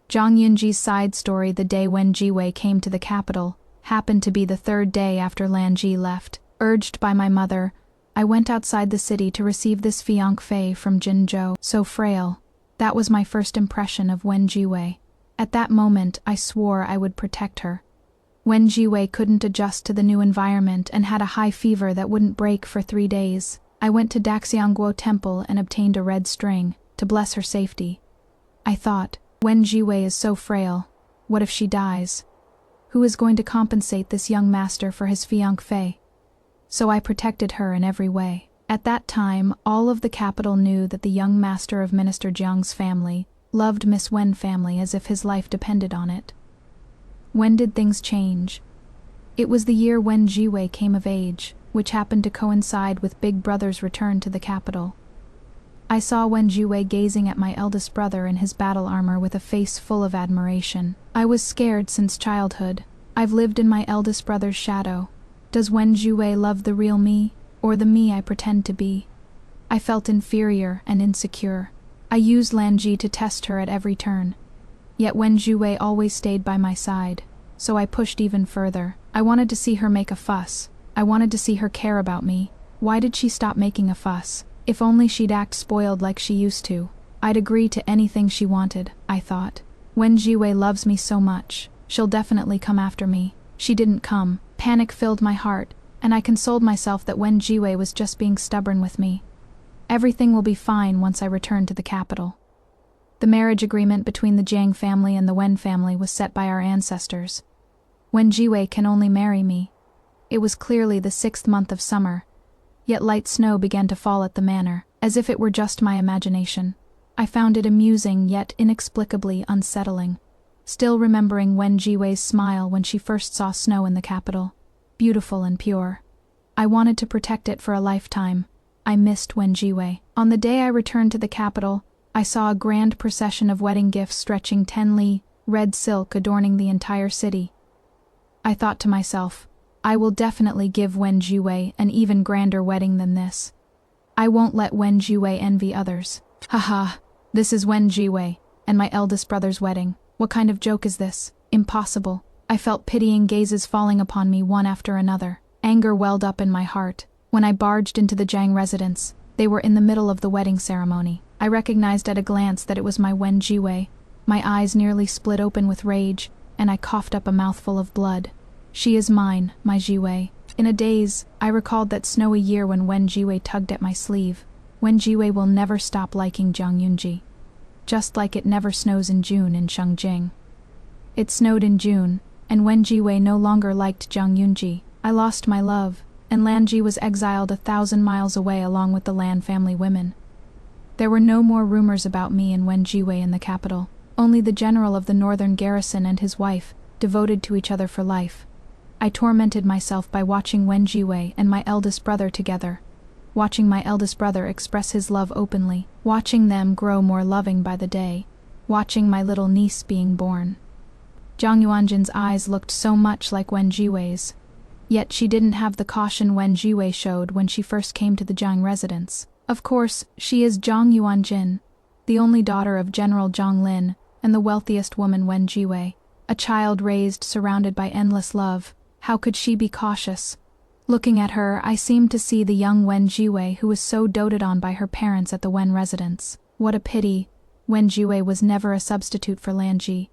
Jiang Yunji's side story: the day when Jiwei came to the capital happened to be the third day after Lan Ji left. Urged by my mother, I went outside the city to receive this fiancé from Jinzhou, so frail. That was my first impression of Wen Jiwei. At that moment, I swore I would protect her. Wen Jiwei couldn't adjust to the new environment and had a high fever that wouldn't break for 3 days. I went to Daxiangguo Temple and obtained a red string to bless her safety. I thought, Wen Jiwei is so frail. What if she dies? Who is going to compensate this young master for his fiancée? So I protected her in every way. At that time, all of the capital knew that the young master of Minister Jiang's family loved Miss Wen family as if his life depended on it. When did things change? It was the year when Jiwei came of age, which happened to coincide with Big Brother's return to the capital. I saw Wen Jiwei gazing at my eldest brother in his battle armor with a face full of admiration. I was scared since childhood. I've lived in my eldest brother's shadow. Does Wen Jiwei love the real me, or the me I pretend to be? I felt inferior and insecure. I used Lan Ji to test her at every turn. Yet Wen Jiwei always stayed by my side, so I pushed even further. I wanted to see her make a fuss. I wanted to see her care about me. Why did she stop making a fuss? If only she'd act spoiled like she used to. I'd agree to anything she wanted, I thought. Wen Jiwei loves me so much. She'll definitely come after me. She didn't come. Panic filled my heart, and I consoled myself that Wen Jiwei was just being stubborn with me. Everything will be fine once I return to the capital. The marriage agreement between the Jiang family and the Wen family was set by our ancestors. Wen Jiwei can only marry me. It was clearly the 6th month of summer, yet light snow began to fall at the manor, as if it were just my imagination. I found it amusing yet inexplicably unsettling, still remembering Wen Jiwei's smile when she first saw snow in the capital, beautiful and pure. I wanted to protect it for a lifetime. I missed Wen Jiwei. On the day I returned to the capital, I saw a grand procession of wedding gifts stretching 10 li, red silk adorning the entire city. I thought to myself, I will definitely give Wen Jiwei an even grander wedding than this. I won't let Wen Jiwei envy others. Haha, this is Wen Jiwei and my eldest brother's wedding. What kind of joke is this? Impossible. I felt pitying gazes falling upon me one after another. Anger welled up in my heart. When I barged into the Jiang residence, they were in the middle of the wedding ceremony. I recognized at a glance that it was my Wen Jiwei. My eyes nearly split open with rage, and I coughed up a mouthful of blood. She is mine, my Jiwei. In a daze, I recalled that snowy year when Wen Jiwei tugged at my sleeve. Wen Jiwei will never stop liking Jiang Yunji. Just like it never snows in June in Shengjing. It snowed in June, and Wen Jiwei no longer liked Jiang Yunji. I lost my love, and Lan Ji was exiled 1,000 miles away along with the Lan family women. There were no more rumors about me and Wen Jiwei in the capital. Only the general of the northern garrison and his wife, devoted to each other for life. I tormented myself by watching Wen Jiwei and my eldest brother together. Watching my eldest brother express his love openly. Watching them grow more loving by the day. Watching my little niece being born. Jiang Yuanjin's eyes looked so much like Wen Jiwei's. Yet she didn't have the caution Wen Jiwei showed when she first came to the Jiang residence. Of course, she is Jiang Yuanjin, the only daughter of General Jiang Lin and the wealthiest woman Wen Jiwei. A child raised surrounded by endless love. How could she be cautious? Looking at her, I seemed to see the young Wen Jiwei who was so doted on by her parents at the Wen residence. What a pity. Wen Jiwei was never a substitute for Lanji.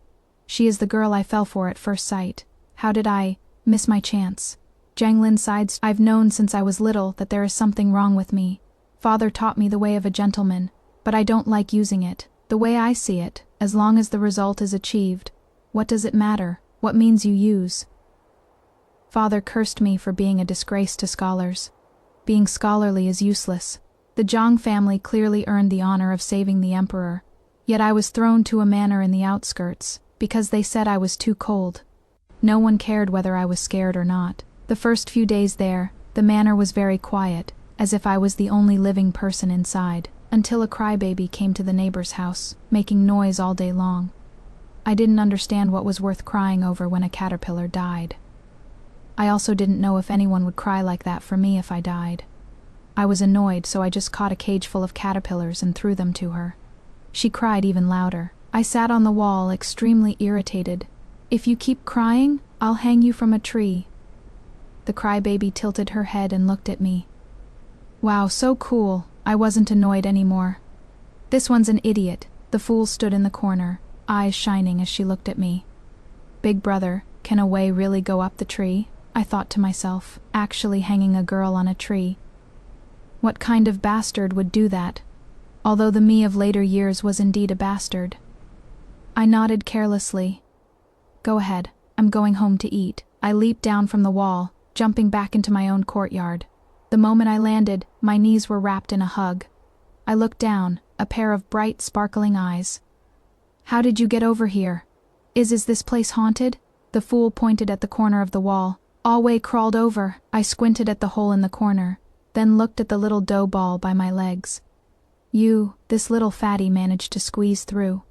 She is the girl I fell for at first sight. How did I miss my chance? Jiang Lin sighed. I've known since I was little that there is something wrong with me. Father taught me the way of a gentleman, but I don't like using it. The way I see it, as long as the result is achieved, what does it matter? What means you use? Father cursed me for being a disgrace to scholars. Being scholarly is useless. The Jiang family clearly earned the honor of saving the emperor, yet I was thrown to a manor in the outskirts, because they said I was too cold. No one cared whether I was scared or not. The first few days there, the manor was very quiet, as if I was the only living person inside, until a crybaby came to the neighbor's house, making noise all day long. I didn't understand what was worth crying over when a caterpillar died. I also didn't know if anyone would cry like that for me if I died. I was annoyed, so I just caught a cage full of caterpillars and threw them to her. She cried even louder. I sat on the wall, extremely irritated. If you keep crying, I'll hang you from a tree. The crybaby tilted her head and looked at me. Wow, so cool. I wasn't annoyed anymore. This one's an idiot. The fool stood in the corner, eyes shining as she looked at me. Big brother, can a Wei really go up the tree? I thought to myself, actually hanging a girl on a tree. What kind of bastard would do that? Although the me of later years was indeed a bastard. I nodded carelessly. Go ahead, I'm going home to eat. I leaped down from the wall, jumping back into my own courtyard. The moment I landed, my knees were wrapped in a hug. I looked down, a pair of bright, sparkling eyes. How did you get over here? Is this place haunted? The fool pointed at the corner of the wall. Wei crawled over. I squinted at the hole in the corner, then looked at the little dough ball by my legs. This little fatty managed to squeeze through.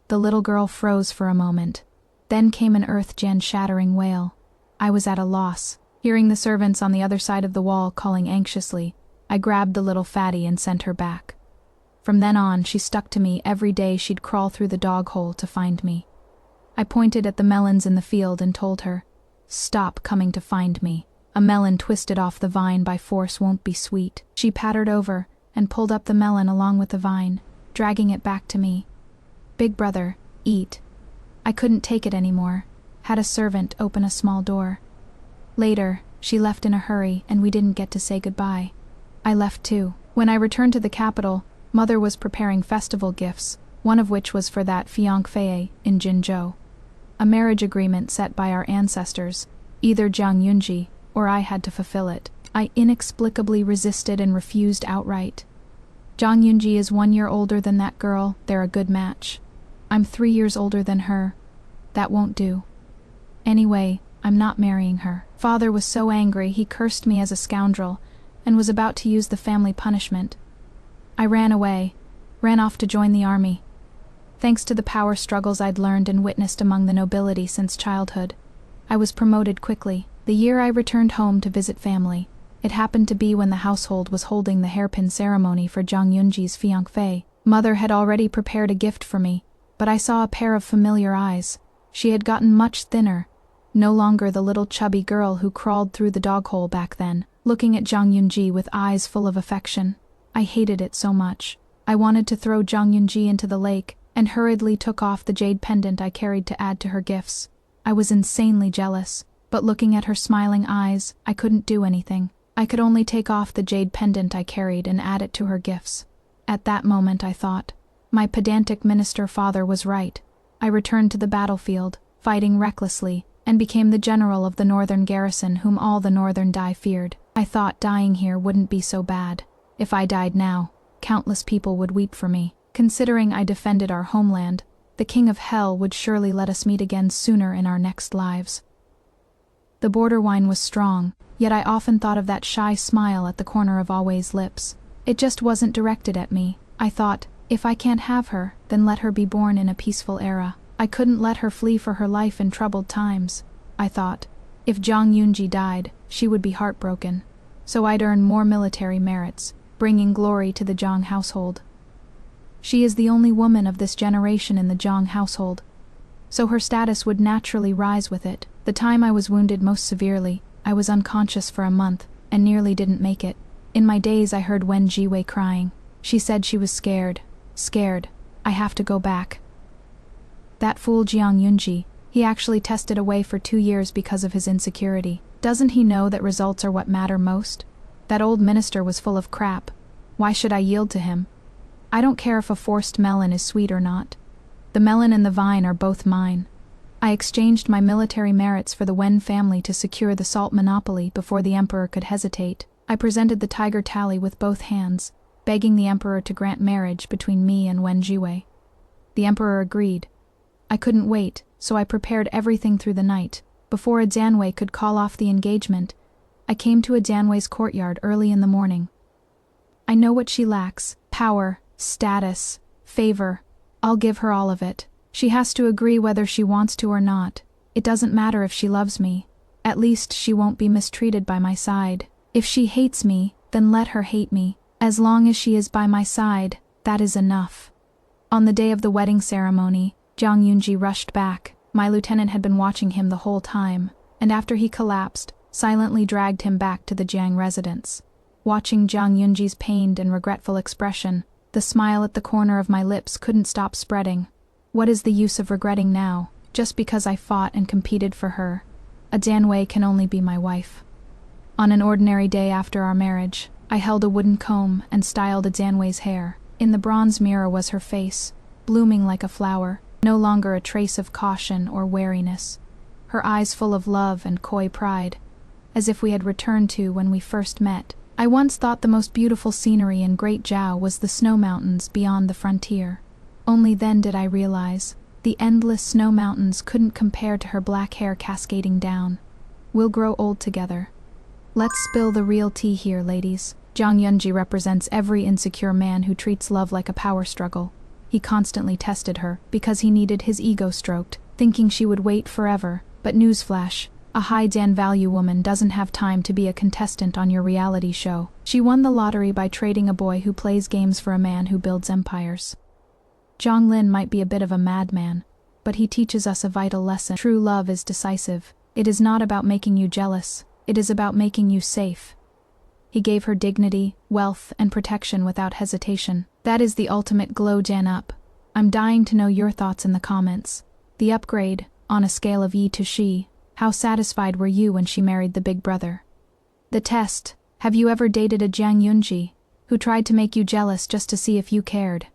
The little girl froze for a moment. Then came an earth-gen shattering wail. I was at a loss. Hearing the servants on the other side of the wall calling anxiously, I grabbed the little fatty and sent her back. From then on, she stuck to me. Every day she'd crawl through the dog hole to find me. I pointed at the melons in the field and told her, "Stop coming to find me. A melon twisted off the vine by force won't be sweet." She pattered over and pulled up the melon along with the vine, dragging it back to me. "Big brother, eat." I couldn't take it anymore. Had a servant open a small door. Later, she left in a hurry and we didn't get to say goodbye. I left too. When I returned to the capital, Mother was preparing festival gifts, one of which was for that fiancé in Jinzhou. A marriage agreement set by our ancestors. Either Jiang Yunji or I had to fulfill it. I inexplicably resisted and refused outright. Jiang Yunji is 1 year older than that girl. They're a good match. I'm 3 years older than her. That won't do. Anyway, I'm not marrying her. Father was so angry he cursed me as a scoundrel and was about to use the family punishment. I ran away, ran off to join the army. Thanks to the power struggles I'd learned and witnessed among the nobility since childhood, I was promoted quickly. The year I returned home to visit family, it happened to be when the household was holding the hairpin ceremony for Jiang Yunji's fiancé. Mother had already prepared a gift for me, but I saw a pair of familiar eyes. She had gotten much thinner, no longer the little chubby girl who crawled through the dog hole back then, looking at Jiang Yunji with eyes full of affection. I hated it so much. I wanted to throw Jiang Yunji into the lake, and hurriedly took off the jade pendant I carried to add to her gifts. I was insanely jealous, but looking at her smiling eyes, I couldn't do anything. I could only take off the jade pendant I carried and add it to her gifts. At that moment I thought, my pedantic minister father was right. I returned to the battlefield, fighting recklessly, and became the general of the northern garrison whom all the northern Dai feared. I thought dying here wouldn't be so bad. If I died now, countless people would weep for me. Considering I defended our homeland, the King of Hell would surely let us meet again sooner in our next lives. The border wine was strong, yet I often thought of that shy smile at the corner of Awei's lips. It just wasn't directed at me. I thought, if I can't have her, then let her be born in a peaceful era. I couldn't let her flee for her life in troubled times. I thought, if Jiang Yunji died, she would be heartbroken. So I'd earn more military merits, bringing glory to the Jiang household. She is the only woman of this generation in the Jiang household, so her status would naturally rise with it. The time I was wounded most severely, I was unconscious for a month, and nearly didn't make it. In my daze I heard Wen Jiwei crying. She said she was scared. Scared. I have to go back. That fool Jiang Yunji, he actually tested away for 2 years because of his insecurity. Doesn't he know that results are what matter most? That old minister was full of crap. Why should I yield to him? I don't care if a forced melon is sweet or not. The melon and the vine are both mine. I exchanged my military merits for the Wen family to secure the salt monopoly before the emperor could hesitate. I presented the tiger tally with both hands, begging the emperor to grant marriage between me and Wen Jiwei. The emperor agreed. I couldn't wait, so I prepared everything through the night. Before a Jianwei could call off the engagement, I came to a Jianwei's courtyard early in the morning. I know what she lacks: power, status, favor. I'll give her all of it. She has to agree whether she wants to or not. It doesn't matter if she loves me. At least she won't be mistreated by my side. If she hates me, then let her hate me. As long as she is by my side, that is enough. On the day of the wedding ceremony, Jiang Yunji rushed back. My lieutenant had been watching him the whole time, and after he collapsed, silently dragged him back to the Jiang residence. Watching Jiang Yunji's pained and regretful expression, the smile at the corner of my lips couldn't stop spreading. What is the use of regretting now, just because I fought and competed for her? A Jianwei can only be my wife. On an ordinary day after our marriage, I held a wooden comb and styled a Jianwei's hair. In the bronze mirror was her face, blooming like a flower, no longer a trace of caution or wariness. Her eyes full of love and coy pride, as if we had returned to when we first met. I once thought the most beautiful scenery in Great Zhao was the snow mountains beyond the frontier. Only then did I realize the endless snow mountains couldn't compare to her black hair cascading down. We'll grow old together. Let's spill the real tea here, ladies. Jiang Yunji represents every insecure man who treats love like a power struggle. He constantly tested her because he needed his ego stroked, thinking she would wait forever. But newsflash, a high Dan value woman doesn't have time to be a contestant on your reality show. She won the lottery by trading a boy who plays games for a man who builds empires. Jiang Lin might be a bit of a madman, but he teaches us a vital lesson. True love is decisive. It is not about making you jealous. It is about making you safe. He gave her dignity, wealth, and protection without hesitation. That is the ultimate glow Jan up. I'm dying to know your thoughts in the comments. The upgrade, on a scale of Yi to She, how satisfied were you when she married the big brother? The test, have you ever dated a Jiang Yunji, who tried to make you jealous just to see if you cared?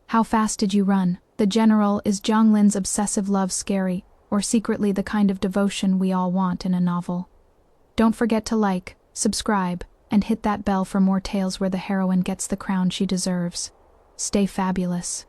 How fast did you run? The general, is Jiang Lin's obsessive love scary, or secretly the kind of devotion we all want in a novel? Don't forget to like, subscribe, and hit that bell for more tales where the heroine gets the crown she deserves. Stay fabulous.